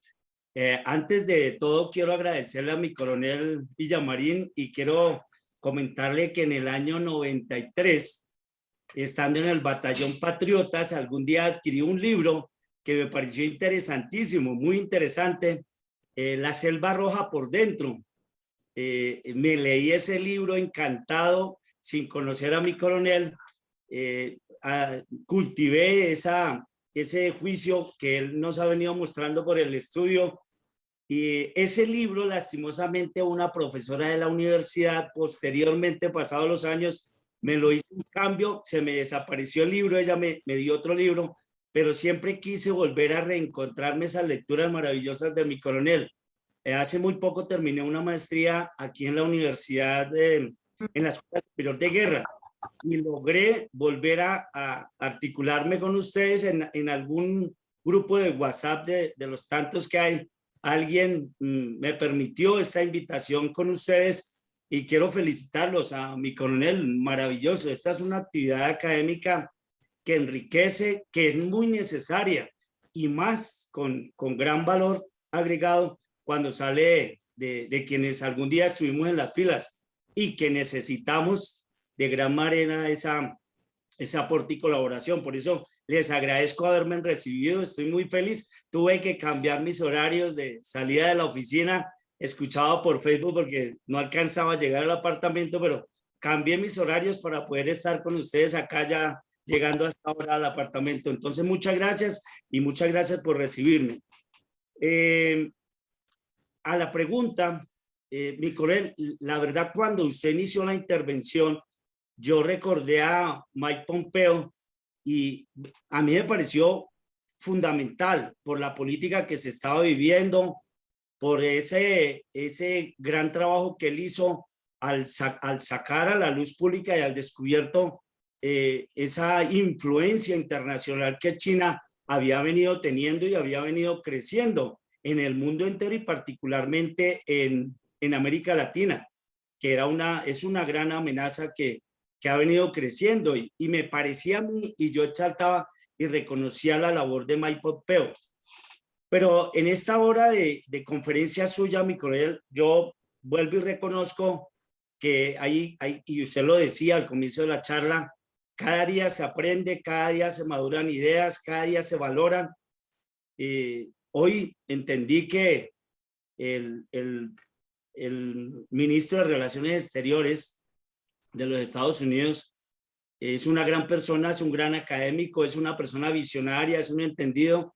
Antes de todo, quiero agradecerle a mi coronel Villamarín y quiero comentarle que en el año 93, estando en el Batallón Patriotas, algún día adquirí un libro que me pareció interesantísimo, muy interesante, La Selva Roja por Dentro. Me leí ese libro encantado, sin conocer a mi coronel, cultivé ese juicio que él nos ha venido mostrando por el estudio. Y ese libro, lastimosamente, una profesora de la universidad, posteriormente, pasados los años, me lo hizo un cambio, se me desapareció el libro, ella me dio otro libro, pero siempre quise volver a reencontrarme esas lecturas maravillosas de mi coronel. Hace muy poco terminé una maestría aquí en la universidad, en la Escuela Superior de Guerra, y logré volver a articularme con ustedes en algún grupo de WhatsApp de los tantos que hay. Alguien me permitió esta invitación con ustedes y quiero felicitarlos a mi coronel, maravilloso. Esta es una actividad académica que enriquece, que es muy necesaria y más con gran valor agregado cuando sale de quienes algún día estuvimos en las filas y que necesitamos de gran manera esa aporte y colaboración. Por eso les agradezco haberme recibido, estoy muy feliz. Tuve que cambiar mis horarios de salida de la oficina escuchaba por Facebook porque no alcanzaba a llegar al apartamento, pero cambié mis horarios para poder estar con ustedes acá ya llegando hasta ahora al apartamento. Entonces, muchas gracias y muchas gracias por recibirme. A la pregunta, mi coronel, la verdad, cuando usted inició la intervención, yo recordé a Mike Pompeo y a mí me pareció fundamental por la política que se estaba viviendo, por ese gran trabajo que él hizo al sacar a la luz pública y al descubierto esa influencia internacional que China había venido teniendo y había venido creciendo en el mundo entero y particularmente en América Latina, que es una gran amenaza que ha venido creciendo y me parecía a mí, y yo exaltaba y reconocía la labor de Mike Pompeo. Pero en esta hora de conferencia suya, mi coronel, yo vuelvo y reconozco que y usted lo decía al comienzo de la charla, cada día se aprende, cada día se maduran ideas, cada día se valoran. Hoy entendí que el ministro de Relaciones Exteriores de los Estados Unidos es una gran persona, es un gran académico, es una persona visionaria, es un entendido.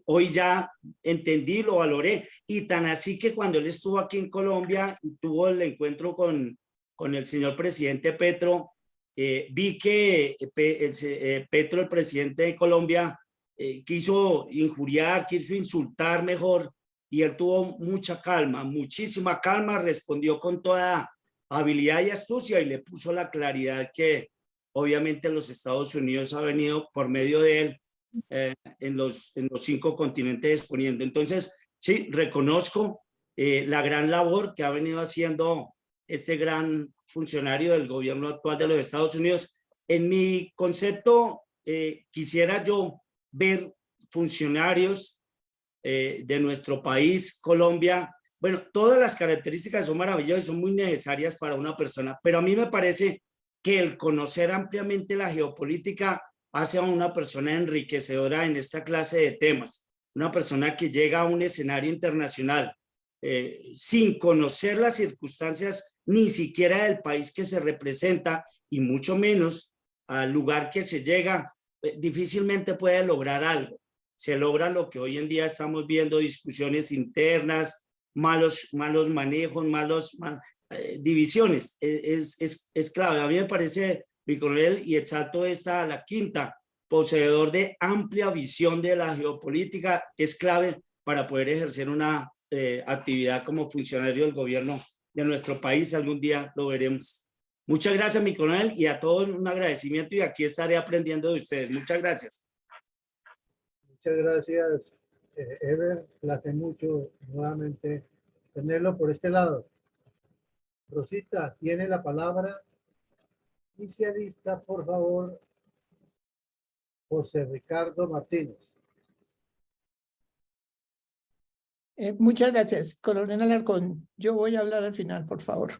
Hoy ya entendí, lo valoré, y tan así que cuando él estuvo aquí en Colombia, tuvo el encuentro con el señor presidente Petro, vi que Petro, el presidente de Colombia, quiso injuriar, quiso insultar mejor, y él tuvo mucha calma, muchísima calma, respondió con toda habilidad y astucia y le puso la claridad que obviamente los Estados Unidos ha venido por medio de él en los 5 continentes exponiendo. Entonces, sí, reconozco la gran labor que ha venido haciendo este gran funcionario del gobierno actual de los Estados Unidos. En mi concepto, quisiera yo ver funcionarios de nuestro país, Colombia. Bueno, todas las características son maravillosas y son muy necesarias para una persona, pero a mí me parece que el conocer ampliamente la geopolítica hace a una persona enriquecedora en esta clase de temas, una persona que llega a un escenario internacional sin conocer las circunstancias ni siquiera del país que se representa y mucho menos al lugar que se llega, difícilmente puede lograr algo. Se logra lo que hoy en día estamos viendo, discusiones internas, malos manejos, divisiones. Es clave. A mí me parece, mi coronel, y exalto esta, la quinta, poseedor de amplia visión de la geopolítica, es clave para poder ejercer una actividad como funcionario del gobierno de nuestro país. Algún día lo veremos. Muchas gracias, mi coronel, y a todos un agradecimiento, y aquí estaré aprendiendo de ustedes. Muchas gracias. Muchas gracias, Ever. Place mucho nuevamente tenerlo por este lado. Rosita, tiene la palabra. Inicialista, por favor, José Ricardo Martínez. Muchas gracias, coronel Alarcón. Yo voy a hablar al final, por favor.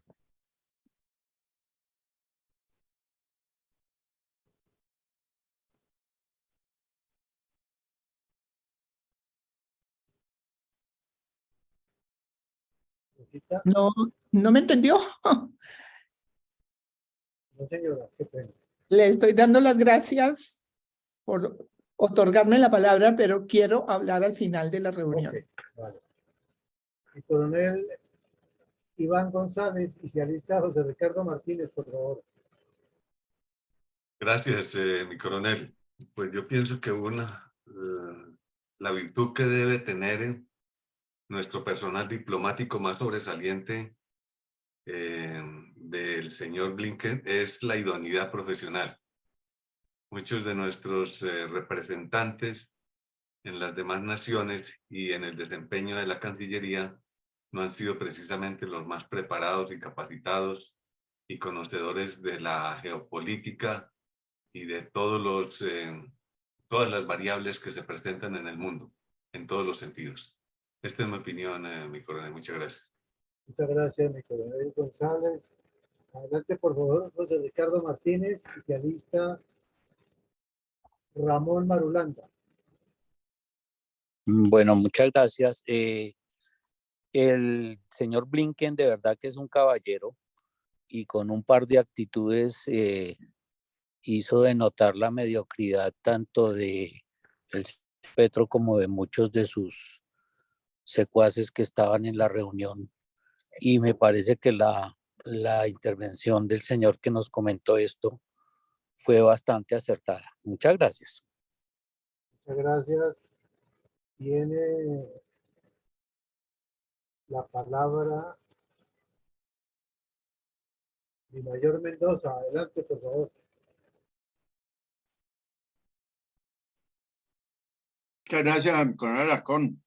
Rosita. No me entendió. No, señora, qué pena. Le estoy dando las gracias por otorgarme la palabra, pero quiero hablar al final de la reunión. Okay, vale. El coronel Iván González, inicialista José Ricardo Martínez, por favor. Gracias, mi coronel. Pues yo pienso que la virtud que debe tener nuestro personal diplomático más sobresaliente del señor Blinken es la idoneidad profesional. Muchos de nuestros representantes en las demás naciones y en el desempeño de la Cancillería no han sido precisamente los más preparados y capacitados y conocedores de la geopolítica y de todas las variables que se presentan en el mundo, en todos los sentidos. Esta es mi opinión, mi coronel. Muchas gracias. Muchas gracias, mi coronel González. Adelante, por favor, José Ricardo Martínez, inicialista Ramón Marulanda. Bueno, muchas gracias. El señor Blinken de verdad que es un caballero y con un par de actitudes hizo denotar la mediocridad tanto de el Petro como de muchos de sus secuaces que estaban en la reunión. Y me parece que la intervención del señor que nos comentó esto fue bastante acertada. Muchas gracias. Muchas gracias. Tiene la palabra mi mayor Mendoza. Adelante, por favor. Muchas gracias, coronel Alarcón.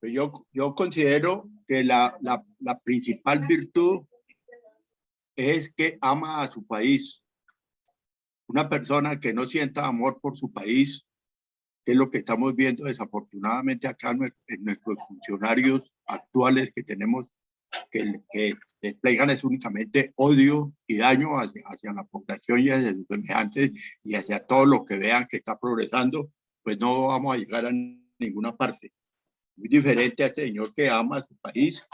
Yo considero que la principal virtud es que ama a su país. Una persona que no sienta amor por su país, que es lo que estamos viendo desafortunadamente acá en nuestros funcionarios actuales que tenemos, que desplegan es únicamente odio y daño hacia la población y hacia sus semejantes y hacia todo lo que vean que está progresando, pues no vamos a llegar a ninguna parte. Muy diferente a este señor que ama a su país,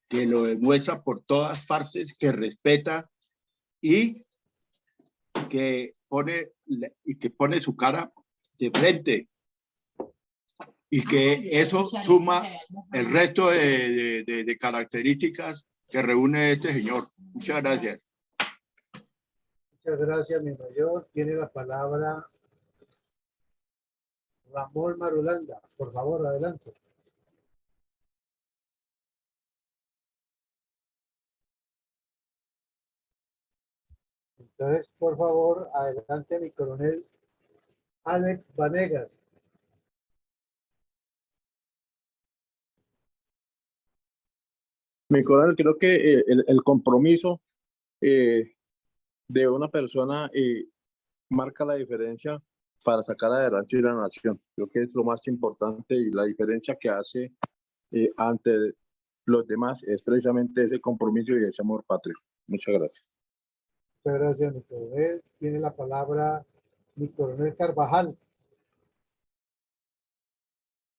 que lo demuestra por todas partes, que respeta y que pone su cara de frente y que eso suma el resto de características que reúne este señor. Muchas gracias. Muchas gracias, mi mayor. Tiene la palabra Ramón Marulanda. Por favor, adelante. Entonces, por favor, adelante, mi coronel Alex Vanegas. Mi coronel, creo que el compromiso de una persona marca la diferencia para sacar adelante la nación. Creo que es lo más importante y la diferencia que hace ante los demás es precisamente ese compromiso y ese amor patrio. Muchas gracias. Muchas gracias, mi coronel. Tiene la palabra mi coronel Carvajal.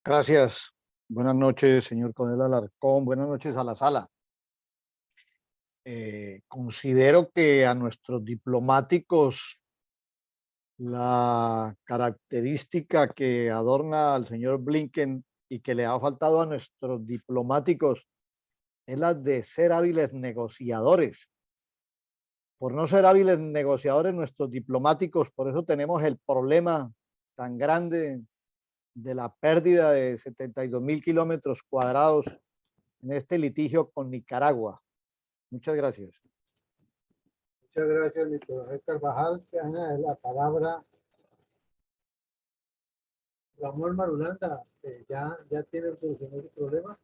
Gracias. Buenas noches, señor coronel Alarcón. Buenas noches a la sala. Considero que a nuestros diplomáticos la característica que adorna al señor Blinken y que le ha faltado a nuestros diplomáticos es la de ser hábiles negociadores. Por no ser hábiles negociadores nuestros diplomáticos, por eso tenemos el problema tan grande de la pérdida de 72.000 kilómetros cuadrados en este litigio con Nicaragua. Muchas gracias. Muchas gracias, mi coronel Carvajal. Tiene la palabra Ramón Marulanda. ¿Ya tiene solucionado el problema?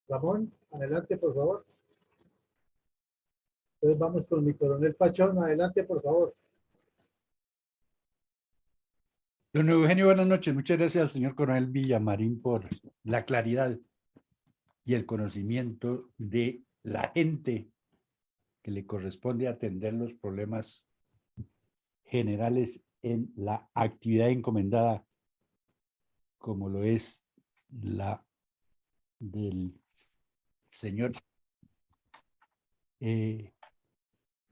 Ramón, adelante, por favor. Entonces vamos con mi coronel Pachón. Adelante, por favor. Don Eugenio, buenas noches. Muchas gracias al señor coronel Villamarín por la claridad y el conocimiento de la gente que le corresponde atender los problemas generales en la actividad encomendada, como lo es la del señor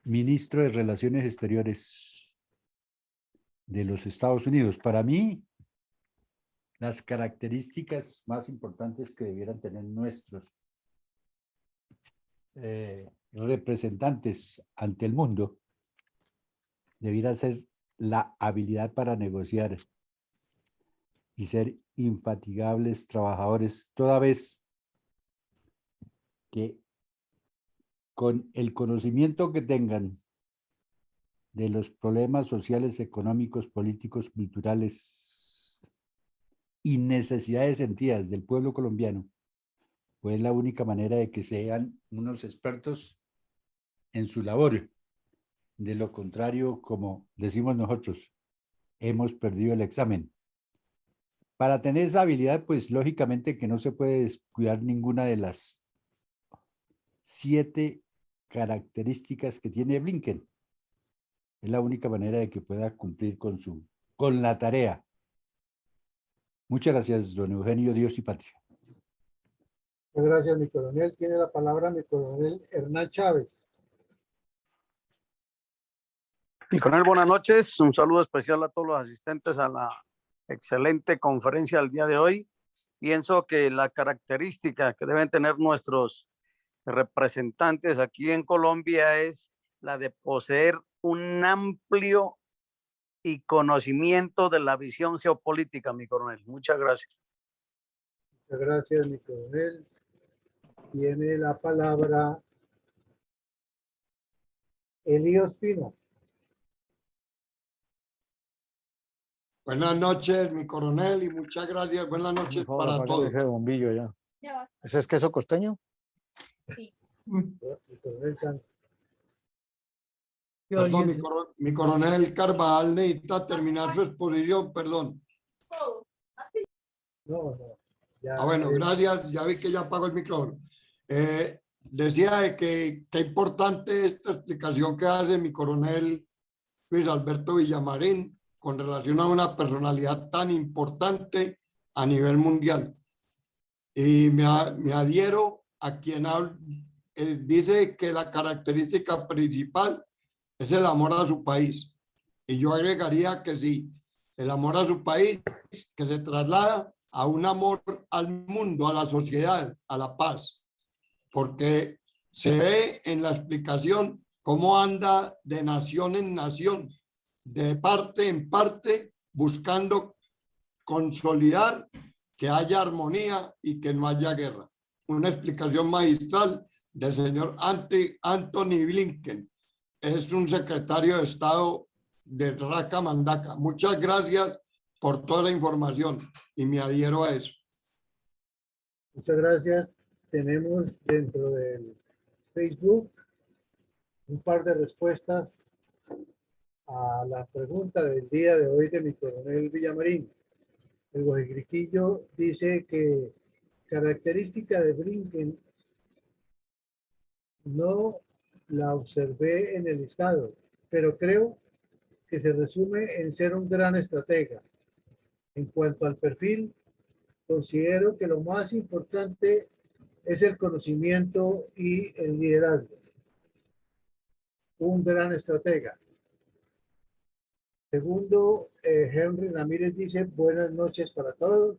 ministro de Relaciones Exteriores de los Estados Unidos. Para mí, las características más importantes que debieran tener nuestros representantes ante el mundo debiera ser la habilidad para negociar y ser infatigables trabajadores, toda vez que con el conocimiento que tengan de los problemas sociales, económicos, políticos, culturales y necesidades sentidas del pueblo colombiano, pues es la única manera de que sean unos expertos en su labor. De lo contrario, como decimos nosotros, hemos perdido el examen. Para tener esa habilidad, pues lógicamente que no se puede descuidar ninguna de las 7 características que tiene Blinken. Es la única manera de que pueda cumplir con la tarea. Muchas gracias, don Eugenio, Dios y Patria. Muchas gracias, mi coronel. Tiene la palabra mi coronel Hernán Chávez. Mi coronel, buenas noches. Un saludo especial a todos los asistentes a la excelente conferencia del día de hoy. Pienso que la característica que deben tener nuestros representantes aquí en Colombia es la de poseer un amplio y conocimiento de la visión geopolítica, mi coronel. Muchas gracias. Muchas gracias, mi coronel. Tiene la palabra Elías Pino. Buenas noches, mi coronel, y muchas gracias. Buenas noches Por favor, para apágame todos. ese bombillo ya. ¿Ese es queso costeño? Mi coronel Santos. Perdón, mi coronel Carvajal necesita terminar su exposición, perdón. No. Ya, Bueno, gracias. Ya vi que ya apagó el micrófono. Decía de que qué importante esta explicación que hace mi coronel Luis Alberto Villamarín con relación a una personalidad tan importante a nivel mundial. Y me adhiero a quien dice que la característica principal es el amor a su país. Y yo agregaría que sí, el amor a su país que se traslada a un amor al mundo, a la sociedad, a la paz. Porque se ve en la explicación cómo anda de nación en nación, de parte en parte, buscando consolidar que haya armonía y que no haya guerra. Una explicación magistral del señor Anthony Blinken. Es un secretario de Estado de Raca Mandaca. Muchas gracias por toda la información y me adhiero a eso. Muchas gracias. Tenemos dentro del Facebook un par de respuestas a la pregunta del día de hoy de mi coronel Villamarín. El Guajigriquillo dice que característica de Blinken no la observé en el listado, pero creo que se resume en ser un gran estratega. En cuanto al perfil, considero que lo más importante es el conocimiento y el liderazgo. Un gran estratega. Segundo, Henry Ramírez dice, buenas noches para todos.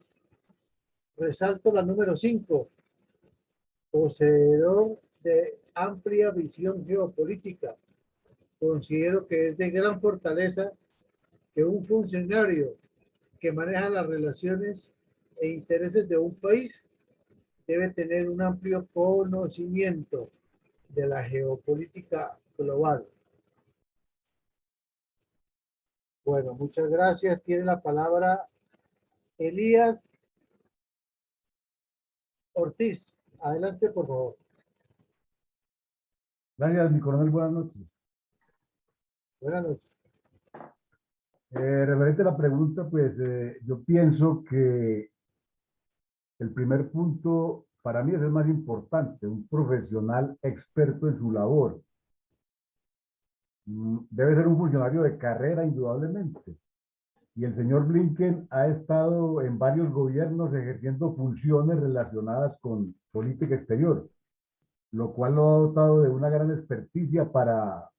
Resalto la número 5, poseedor de amplia visión geopolítica. Considero que es de gran fortaleza que un funcionario que maneja las relaciones e intereses de un país debe tener un amplio conocimiento de la geopolítica global. Bueno, muchas gracias. Tiene la palabra Elías Ortiz. Adelante, por favor. Gracias, mi coronel. Buenas noches. Buenas noches. Referente a la pregunta, pues yo pienso que el primer punto para mí es el más importante, un profesional experto en su labor. Debe ser un funcionario de carrera, indudablemente. Y el señor Blinken ha estado en varios gobiernos ejerciendo funciones relacionadas con política exterior, lo cual lo ha dotado de una gran experticia para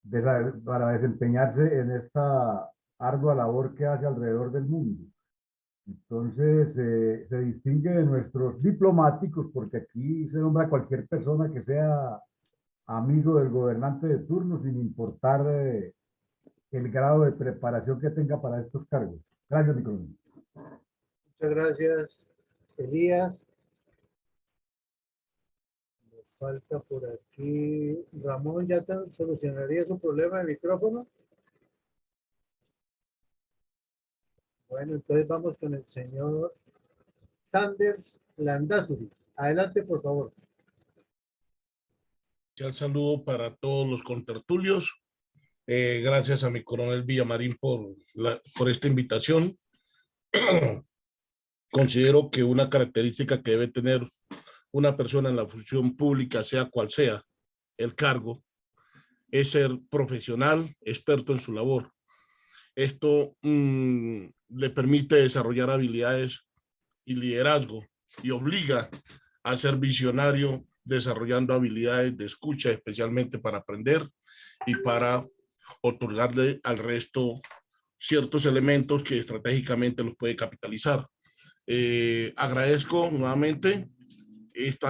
desempeñarse en esta ardua labor que hace alrededor del mundo. Entonces, se distingue de nuestros diplomáticos, porque aquí se nombra a cualquier persona que sea amigo del gobernante de turno, sin importar el grado de preparación que tenga para estos cargos. Gracias, mi coronel. Muchas gracias, Elías. Me falta por aquí. Ramón, ¿ya solucionaría su problema de micrófono? Bueno, entonces vamos con el señor Sanders Landazuri. Adelante, por favor. Un saludo para todos los contertulios. Gracias a mi coronel Villamarín por esta invitación. Considero que una característica que debe tener una persona en la función pública, sea cual sea el cargo, es ser profesional, experto en su labor. Esto le permite desarrollar habilidades y liderazgo y obliga a ser visionario, desarrollando habilidades de escucha, especialmente para aprender y para otorgarle al resto ciertos elementos que estratégicamente los puede capitalizar. Agradezco nuevamente este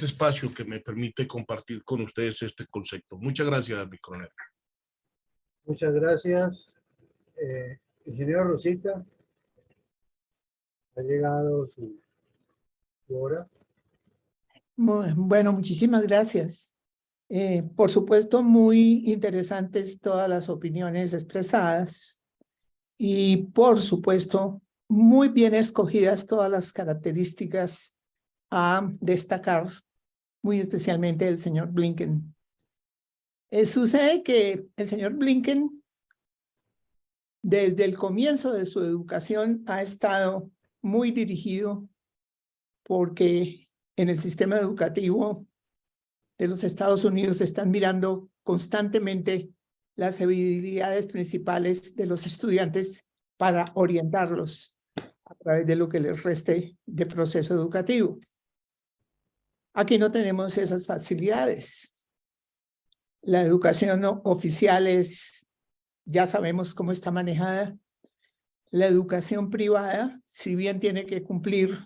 espacio que me permite compartir con ustedes este concepto. Muchas gracias, mi coronel. Muchas gracias. Ingeniero Rosita, ha llegado su hora. Bueno, muchísimas gracias. Por supuesto, muy interesantes todas las opiniones expresadas y, por supuesto, muy bien escogidas todas las características a destacar, muy especialmente del señor Blinken. Sucede que el señor Blinken, desde el comienzo de su educación, ha estado muy dirigido porque en el sistema educativo de los Estados Unidos están mirando constantemente las habilidades principales de los estudiantes para orientarlos a través de lo que les reste de proceso educativo. Aquí no tenemos esas facilidades. La educación oficial ya sabemos cómo está manejada. La educación privada, si bien tiene que cumplir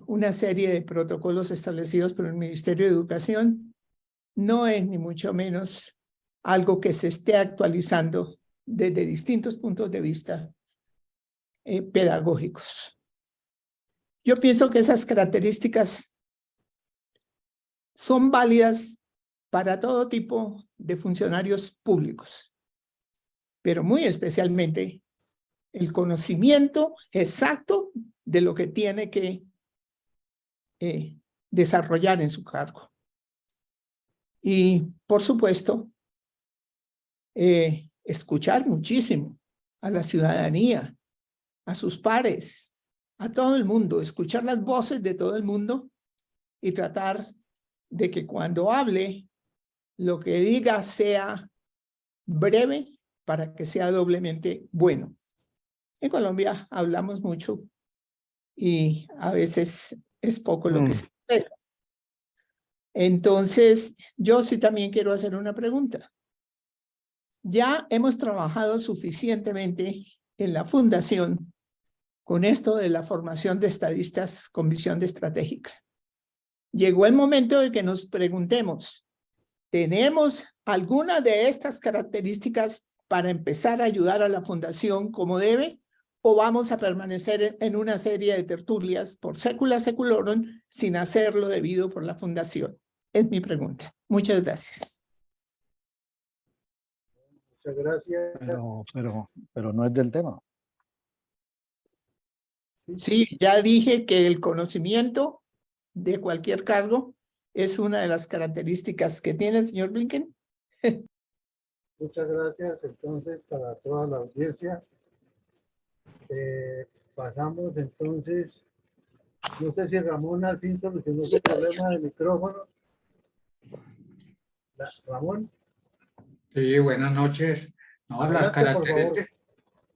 una serie de protocolos establecidos por el Ministerio de Educación, no es ni mucho menos algo que se esté actualizando desde distintos puntos de vista pedagógicos. Yo pienso que esas características son válidas para todo tipo de funcionarios públicos, pero muy especialmente el conocimiento exacto de lo que tiene que desarrollar en su cargo. Y, por supuesto, escuchar muchísimo a la ciudadanía, a sus pares, a todo el mundo, escuchar las voces de todo el mundo y tratar de que cuando hable, lo que diga sea breve para que sea doblemente bueno. En Colombia hablamos mucho y a veces es poco lo que se expresa. Entonces, yo sí también quiero hacer una pregunta. Ya hemos trabajado suficientemente en la fundación con esto de la formación de estadistas con visión estratégica. Llegó el momento de que nos preguntemos, ¿tenemos alguna de estas características para empezar a ayudar a la fundación como debe? ¿O vamos a permanecer en una serie de tertulias por secula seculorum sin hacer lo debido por la fundación? Es mi pregunta. Muchas gracias. Muchas gracias. Pero no es del tema. Sí, ya dije que el conocimiento de cualquier cargo es una de las características que tiene el señor Blinken. Muchas gracias entonces para toda la audiencia. Pasamos entonces, no sé si Ramón al fin solucionó su problema de micrófono. Ramón. Sí, buenas noches. No, Adelante,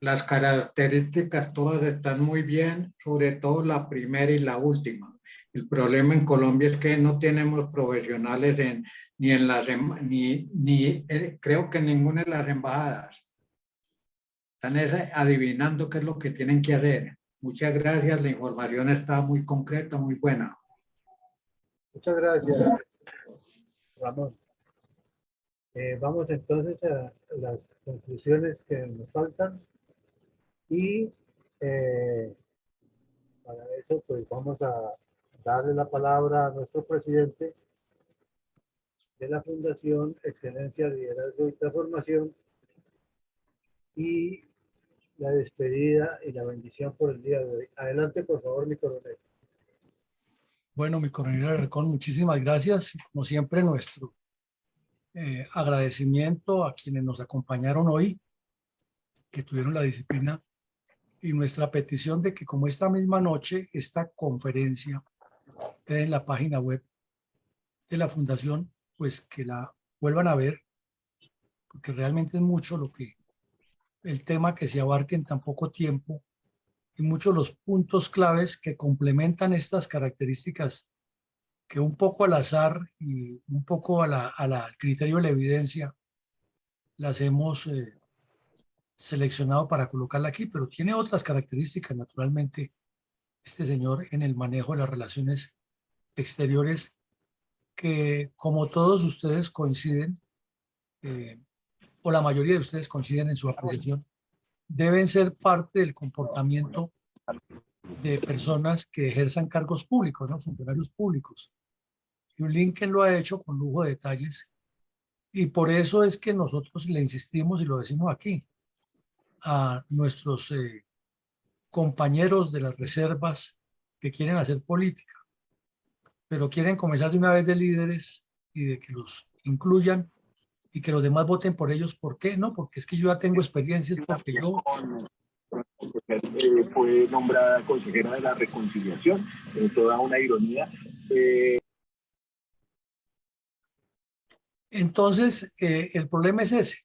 las características todas están muy bien, sobre todo la primera y la última. El problema en Colombia es que no tenemos profesionales creo que en ninguna de las embajadas. Están adivinando qué es lo que tienen que hacer. Muchas gracias, la información está muy concreta, muy buena. Muchas gracias, Ramón. Vamos entonces a las conclusiones que nos faltan y para eso pues vamos a darle la palabra a nuestro presidente de la Fundación Excelencia, Liderazgo y Transformación y la despedida y la bendición por el día de hoy. Adelante, por favor, mi coronel. Bueno, mi coronel Alarcón, muchísimas gracias. Como siempre, nuestro agradecimiento a quienes nos acompañaron hoy, que tuvieron la disciplina, y nuestra petición de que como esta misma noche, esta conferencia quede en la página web de la Fundación, pues que la vuelvan a ver porque realmente es mucho el tema que se abarca en tan poco tiempo y muchos los puntos claves que complementan estas características que un poco al azar y un poco al criterio de la evidencia las hemos seleccionado para colocarla aquí, pero tiene otras características, naturalmente, este señor en el manejo de las relaciones exteriores que, como todos ustedes coinciden, o la mayoría de ustedes coinciden en su apreciación, deben ser parte del comportamiento de personas que ejerzan cargos públicos, ¿no? Funcionarios públicos. Y Blinken lo ha hecho con lujo de detalles y por eso es que nosotros le insistimos y lo decimos aquí a nuestros compañeros de las reservas que quieren hacer política, pero quieren comenzar de una vez de líderes y de que los incluyan y que los demás voten por ellos. ¿Por qué? No, porque es que yo ya tengo experiencias, porque yo... Fue nombrada consejera de la reconciliación, toda una ironía. Entonces, el problema es ese.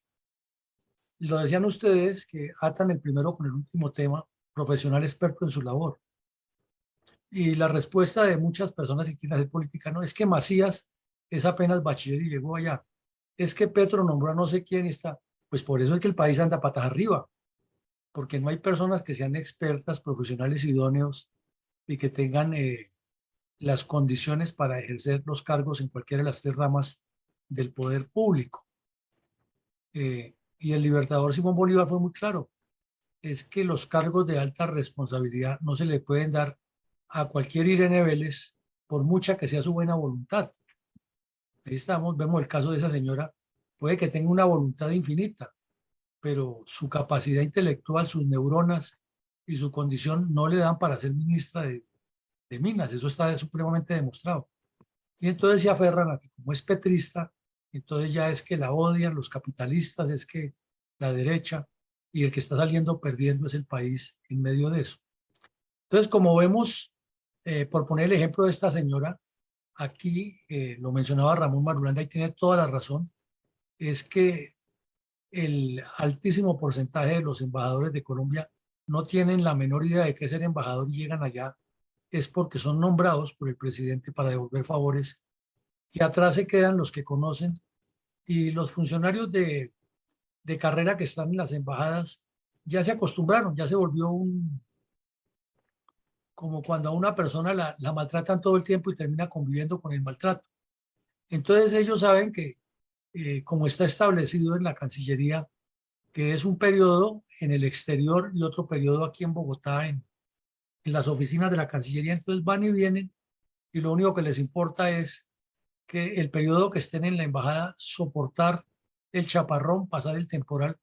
Lo decían ustedes que atan el primero con el último tema, profesional experto en su labor. Y la respuesta de muchas personas que quieren hacer política no es que Macías es apenas bachiller y llegó allá. Es que Petro nombró a no sé quién está. Pues por eso es que el país anda patas arriba, porque no hay personas que sean expertas, profesionales idóneos y que tengan las condiciones para ejercer los cargos en cualquiera de las tres ramas del poder público. Y el libertador Simón Bolívar fue muy claro, es que los cargos de alta responsabilidad no se le pueden dar a cualquier Irene Vélez, por mucha que sea su buena voluntad. Ahí estamos, vemos el caso de esa señora, puede que tenga una voluntad infinita, pero su capacidad intelectual, sus neuronas y su condición no le dan para ser ministra de Minas, eso está supremamente demostrado. Y entonces se aferran a que como es petrista, entonces ya es que la odian los capitalistas, es que la derecha, y el que está saliendo perdiendo es el país en medio de eso. Entonces, como vemos, por poner el ejemplo de esta señora, aquí lo mencionaba Ramón Marulanda y tiene toda la razón, es que el altísimo porcentaje de los embajadores de Colombia no tienen la menor idea de qué es ser embajador y llegan allá es porque son nombrados por el presidente para devolver favores y atrás se quedan los que conocen y los funcionarios de carrera que están en las embajadas ya se acostumbraron, ya se volvió como cuando a una persona la maltratan todo el tiempo y termina conviviendo con el maltrato. Entonces ellos saben que como está establecido en la Cancillería, que es un periodo en el exterior y otro periodo aquí en Bogotá en las oficinas de la Cancillería, entonces van y vienen y lo único que les importa es que el periodo que estén en la embajada soportar el chaparrón, pasar el temporal,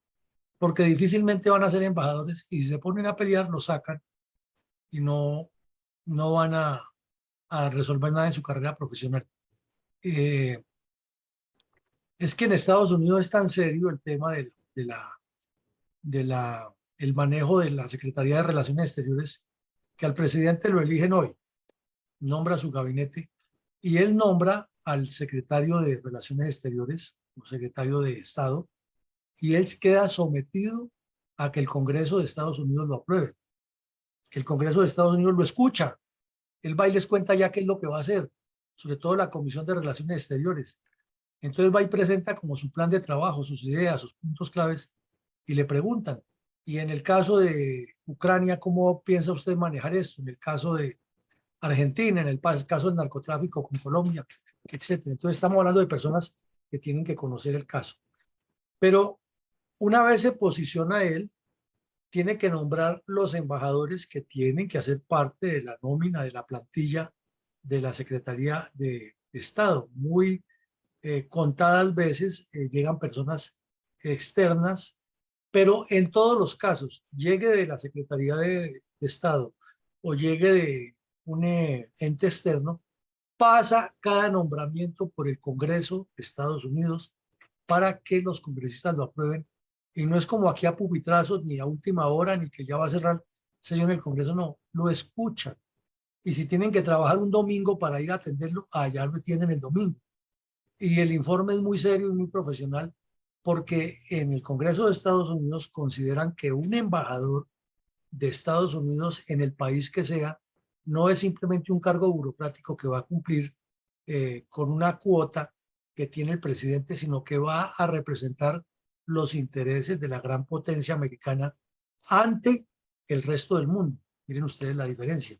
porque difícilmente van a ser embajadores y si se ponen a pelear lo sacan y no van a resolver nada en su carrera profesional. Es que en Estados Unidos es tan serio el tema el manejo de la Secretaría de Relaciones Exteriores que al presidente lo eligen hoy, nombra su gabinete y él nombra al secretario de Relaciones Exteriores, o secretario de Estado, y él queda sometido a que el Congreso de Estados Unidos lo apruebe. Que el Congreso de Estados Unidos lo escucha. Él va y les cuenta ya qué es lo que va a hacer, sobre todo la Comisión de Relaciones Exteriores. Entonces va y presenta como su plan de trabajo, sus ideas, sus puntos claves, y le preguntan. Y en el caso de Ucrania, ¿cómo piensa usted manejar esto? En el caso de Argentina, en el caso del narcotráfico con Colombia, etc. Entonces estamos hablando de personas que tienen que conocer el caso. Pero una vez se posiciona él, tiene que nombrar los embajadores que tienen que hacer parte de la nómina, de la plantilla de la Secretaría de Estado. Muy contadas veces llegan personas externas, pero en todos los casos, llegue de la Secretaría de Estado o llegue de un ente externo, pasa cada nombramiento por el Congreso de Estados Unidos para que los congresistas lo aprueben. Y no es como aquí a pupitrazos, ni a última hora, ni que ya va a cerrar sesión el Congreso, no, lo escuchan. Y si tienen que trabajar un domingo para ir a atenderlo, allá lo tienen el domingo. Y el informe es muy serio y muy profesional porque en el Congreso de Estados Unidos consideran que un embajador de Estados Unidos en el país que sea no es simplemente un cargo burocrático que va a cumplir con una cuota que tiene el presidente, sino que va a representar los intereses de la gran potencia americana ante el resto del mundo. Miren ustedes la diferencia.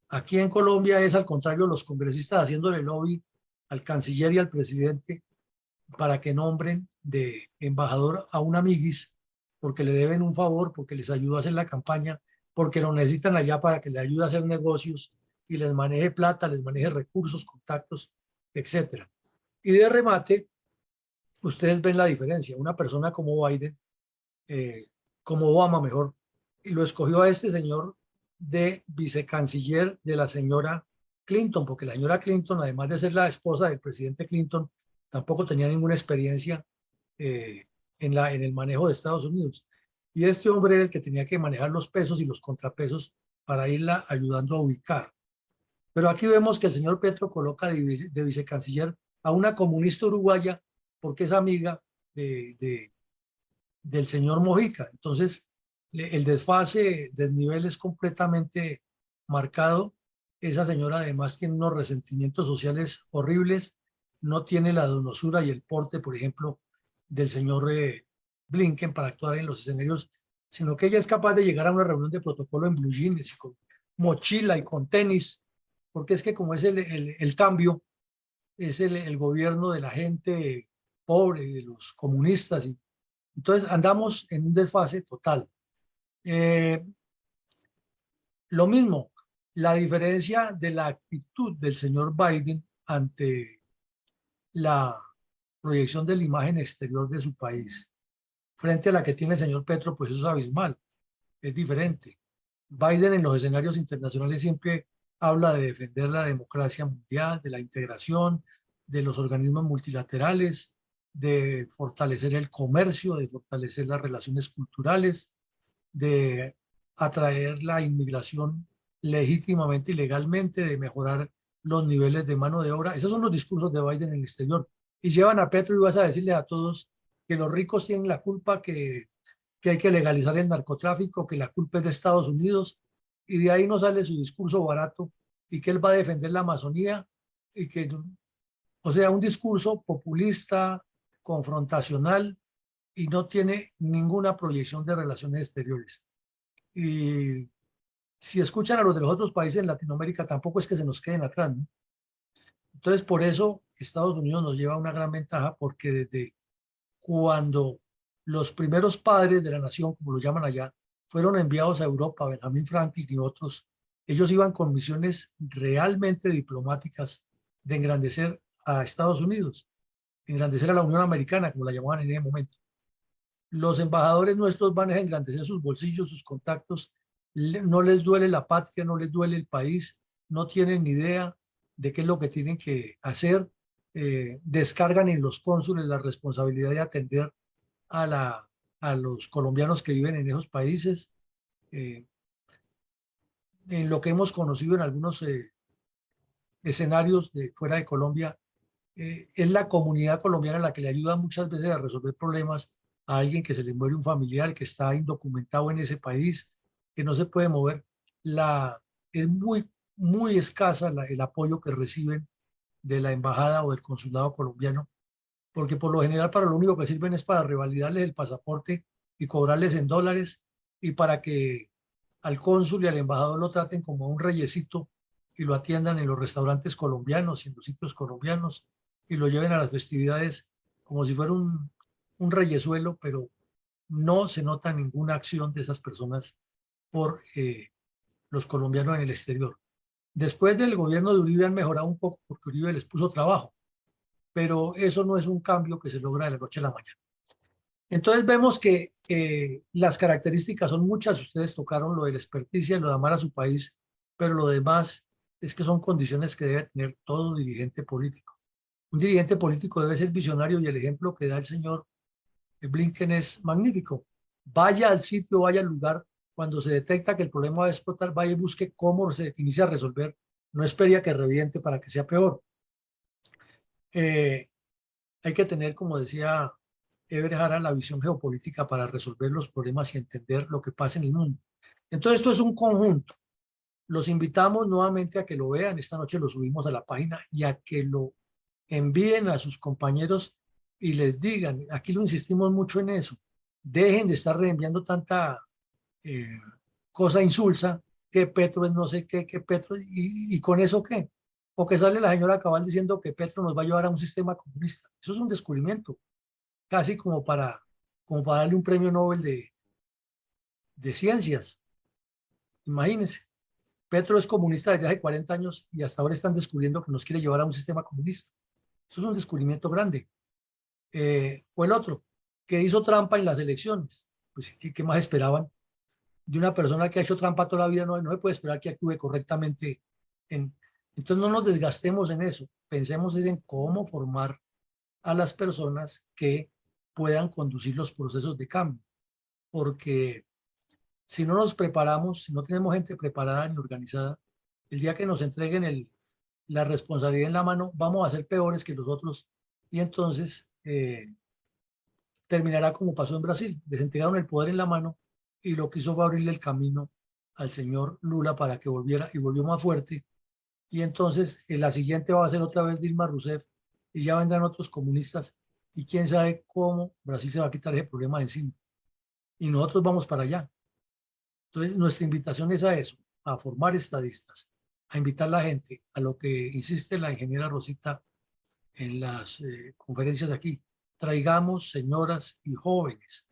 Aquí en Colombia es al contrario, los congresistas haciéndole lobby al canciller y al presidente para que nombren de embajador a un amiguis, porque le deben un favor, porque les ayuda a hacer la campaña, porque lo necesitan allá para que le ayude a hacer negocios y les maneje plata, les maneje recursos, contactos, etcétera. Y de remate, ustedes ven la diferencia. Una persona como Biden, como Obama mejor, y lo escogió a este señor de vicecanciller de la señora Clinton, porque la señora Clinton, además de ser la esposa del presidente Clinton, tampoco tenía ninguna experiencia en el manejo de Estados Unidos. Y este hombre era el que tenía que manejar los pesos y los contrapesos para irla ayudando a ubicar. Pero aquí vemos que el señor Petro coloca de vicecanciller a una comunista uruguaya porque es amiga del señor Mojica. Entonces, el desfase del nivel es completamente marcado. Esa señora además tiene unos resentimientos sociales horribles, no tiene la donosura y el porte, por ejemplo, del señor Blinken para actuar en los escenarios, sino que ella es capaz de llegar a una reunión de protocolo en blue jeans y con mochila y con tenis, porque es que como es el cambio, es el gobierno de la gente pobre, de los comunistas. Entonces andamos en un desfase total. Lo mismo, la diferencia de la actitud del señor Biden ante la proyección de la imagen exterior de su país frente a la que tiene el señor Petro, pues eso es abismal, es diferente. Biden en los escenarios internacionales siempre habla de defender la democracia mundial, de la integración, de los organismos multilaterales, de fortalecer el comercio, de fortalecer las relaciones culturales, de atraer la inmigración legítimamente y legalmente, de mejorar los niveles de mano de obra. Esos son los discursos de Biden en el exterior. Y llevan a Petro y vas a decirle a todos que los ricos tienen la culpa, que hay que legalizar el narcotráfico, que la culpa es de Estados Unidos, y de ahí no sale su discurso barato y que él va a defender la Amazonía, y que, o sea, un discurso populista, confrontacional, y no tiene ninguna proyección de relaciones exteriores. Y si escuchan a los de los otros países en Latinoamérica, tampoco es que se nos queden atrás, ¿no? Entonces, por eso Estados Unidos nos lleva una gran ventaja, porque desde cuando los primeros padres de la nación, como lo llaman allá, fueron enviados a Europa, Benjamin Franklin y otros, ellos iban con misiones realmente diplomáticas de engrandecer a Estados Unidos, engrandecer a la Unión Americana, como la llamaban en ese momento. Los embajadores nuestros van a engrandecer sus bolsillos, sus contactos, no les duele la patria, no les duele el país, no tienen ni idea de qué es lo que tienen que hacer, descargan en los cónsules la responsabilidad de atender a los colombianos que viven en esos países. En lo que hemos conocido en algunos escenarios de fuera de Colombia, es la comunidad colombiana la que le ayuda muchas veces a resolver problemas a alguien que se le muere un familiar, que está indocumentado en ese país, que no se puede mover. Es muy escasa el apoyo que reciben de la embajada o del consulado colombiano, porque por lo general para lo único que sirven es para revalidarles el pasaporte y cobrarles en dólares, y para que al cónsul y al embajador lo traten como un reyesito y lo atiendan en los restaurantes colombianos y en los sitios colombianos y lo lleven a las festividades como si fuera un reyesuelo, pero no se nota ninguna acción de esas personas por los colombianos en el exterior. Después del gobierno de Uribe han mejorado un poco porque Uribe les puso trabajo, pero eso no es un cambio que se logra de la noche a la mañana. Entonces vemos que las características son muchas. Ustedes tocaron lo de la experticia y lo de amar a su país, pero lo demás es que son condiciones que debe tener todo dirigente político. Un dirigente político debe ser visionario, y el ejemplo que da el señor Blinken es magnífico. Vaya al sitio, vaya al lugar, cuando se detecta que el problema va a explotar, vaya y busque cómo se inicia a resolver. No espere a que reviente para que sea peor. Hay que tener, como decía Everett Hara, la visión geopolítica para resolver los problemas y entender lo que pasa en el mundo. Entonces, esto es un conjunto. Los invitamos nuevamente a que lo vean. Esta noche lo subimos a la página y a que lo envíen a sus compañeros y les digan, aquí lo insistimos mucho en eso, dejen de estar reenviando tanta cosa insulsa, que Petro es no sé qué, que Petro, y con eso qué. O que sale la señora Cabal diciendo que Petro nos va a llevar a un sistema comunista. Eso es un descubrimiento, casi como para darle un premio Nobel de ciencias. Imagínense. Petro es comunista desde hace 40 años y hasta ahora están descubriendo que nos quiere llevar a un sistema comunista. Eso es un descubrimiento grande. O el otro, que hizo trampa en las elecciones. Pues, ¿qué más esperaban? De una persona que ha hecho trampa toda la vida, no se puede esperar que actúe correctamente. Entonces no nos desgastemos en eso. Pensemos en cómo formar a las personas que puedan conducir los procesos de cambio. Porque si no nos preparamos, si no tenemos gente preparada ni organizada, el día que nos entreguen la responsabilidad en la mano, vamos a ser peores que los otros. Y entonces terminará como pasó en Brasil. Les entregaron el poder en la mano y lo que hizo fue abrirle el camino al señor Lula para que volviera, y volvió más fuerte. Y entonces la siguiente va a ser otra vez Dilma Rousseff y ya vendrán otros comunistas y quién sabe cómo Brasil se va a quitar ese problema de encima. Y nosotros vamos para allá. Entonces, nuestra invitación es a eso, a formar estadistas, a invitar a la gente a lo que insiste la ingeniera Rosita en las conferencias aquí. Traigamos señoras y jóvenes,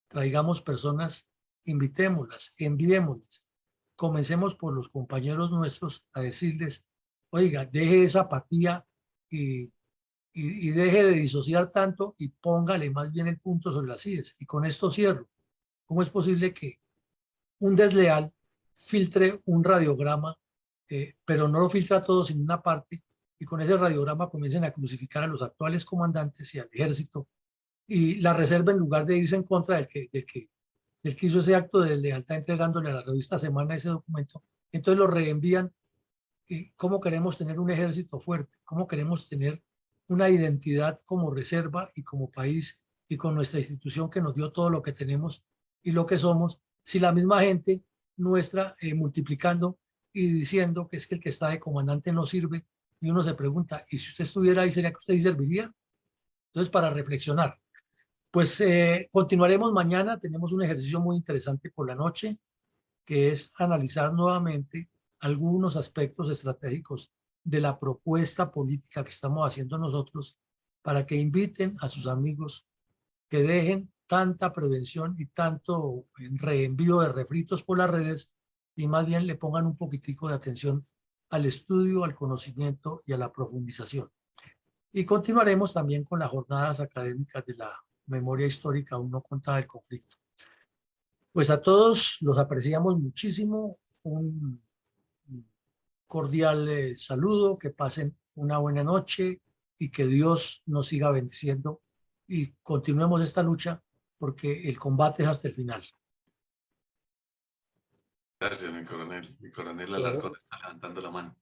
traigamos personas, invitémoslas, enviémoslas. Comencemos por los compañeros nuestros a decirles, oiga, deje esa apatía y deje de disociar tanto y póngale más bien el punto sobre las IES. Y con esto cierro. ¿Cómo es posible que un desleal filtre un radiograma, pero no lo filtra todo, sino una parte, y con ese radiograma comiencen a crucificar a los actuales comandantes y al ejército, y la reserva, en lugar de irse en contra del que hizo ese acto de deslealtad entregándole a la revista Semana ese documento, entonces lo reenvían? ¿Cómo queremos tener un ejército fuerte? ¿Cómo queremos tener una identidad como reserva y como país y con nuestra institución que nos dio todo lo que tenemos y lo que somos, si la misma gente nuestra multiplicando y diciendo que es que el que está de comandante no sirve? Y uno se pregunta, ¿y si usted estuviera ahí, sería que usted serviría? Entonces, para reflexionar. Pues continuaremos mañana. Tenemos un ejercicio muy interesante por la noche, que es analizar nuevamente algunos aspectos estratégicos de la propuesta política que estamos haciendo nosotros, para que inviten a sus amigos que dejen tanta prevención y tanto reenvío de refritos por las redes y más bien le pongan un poquitico de atención al estudio, al conocimiento y a la profundización. Y continuaremos también con las jornadas académicas de la memoria histórica aún no contada del conflicto. Pues a todos los apreciamos muchísimo. Un cordial saludo, que pasen una buena noche y que Dios nos siga bendiciendo y continuemos esta lucha, porque el combate es hasta el final. Gracias, mi coronel. Mi coronel Alarcón está levantando la mano.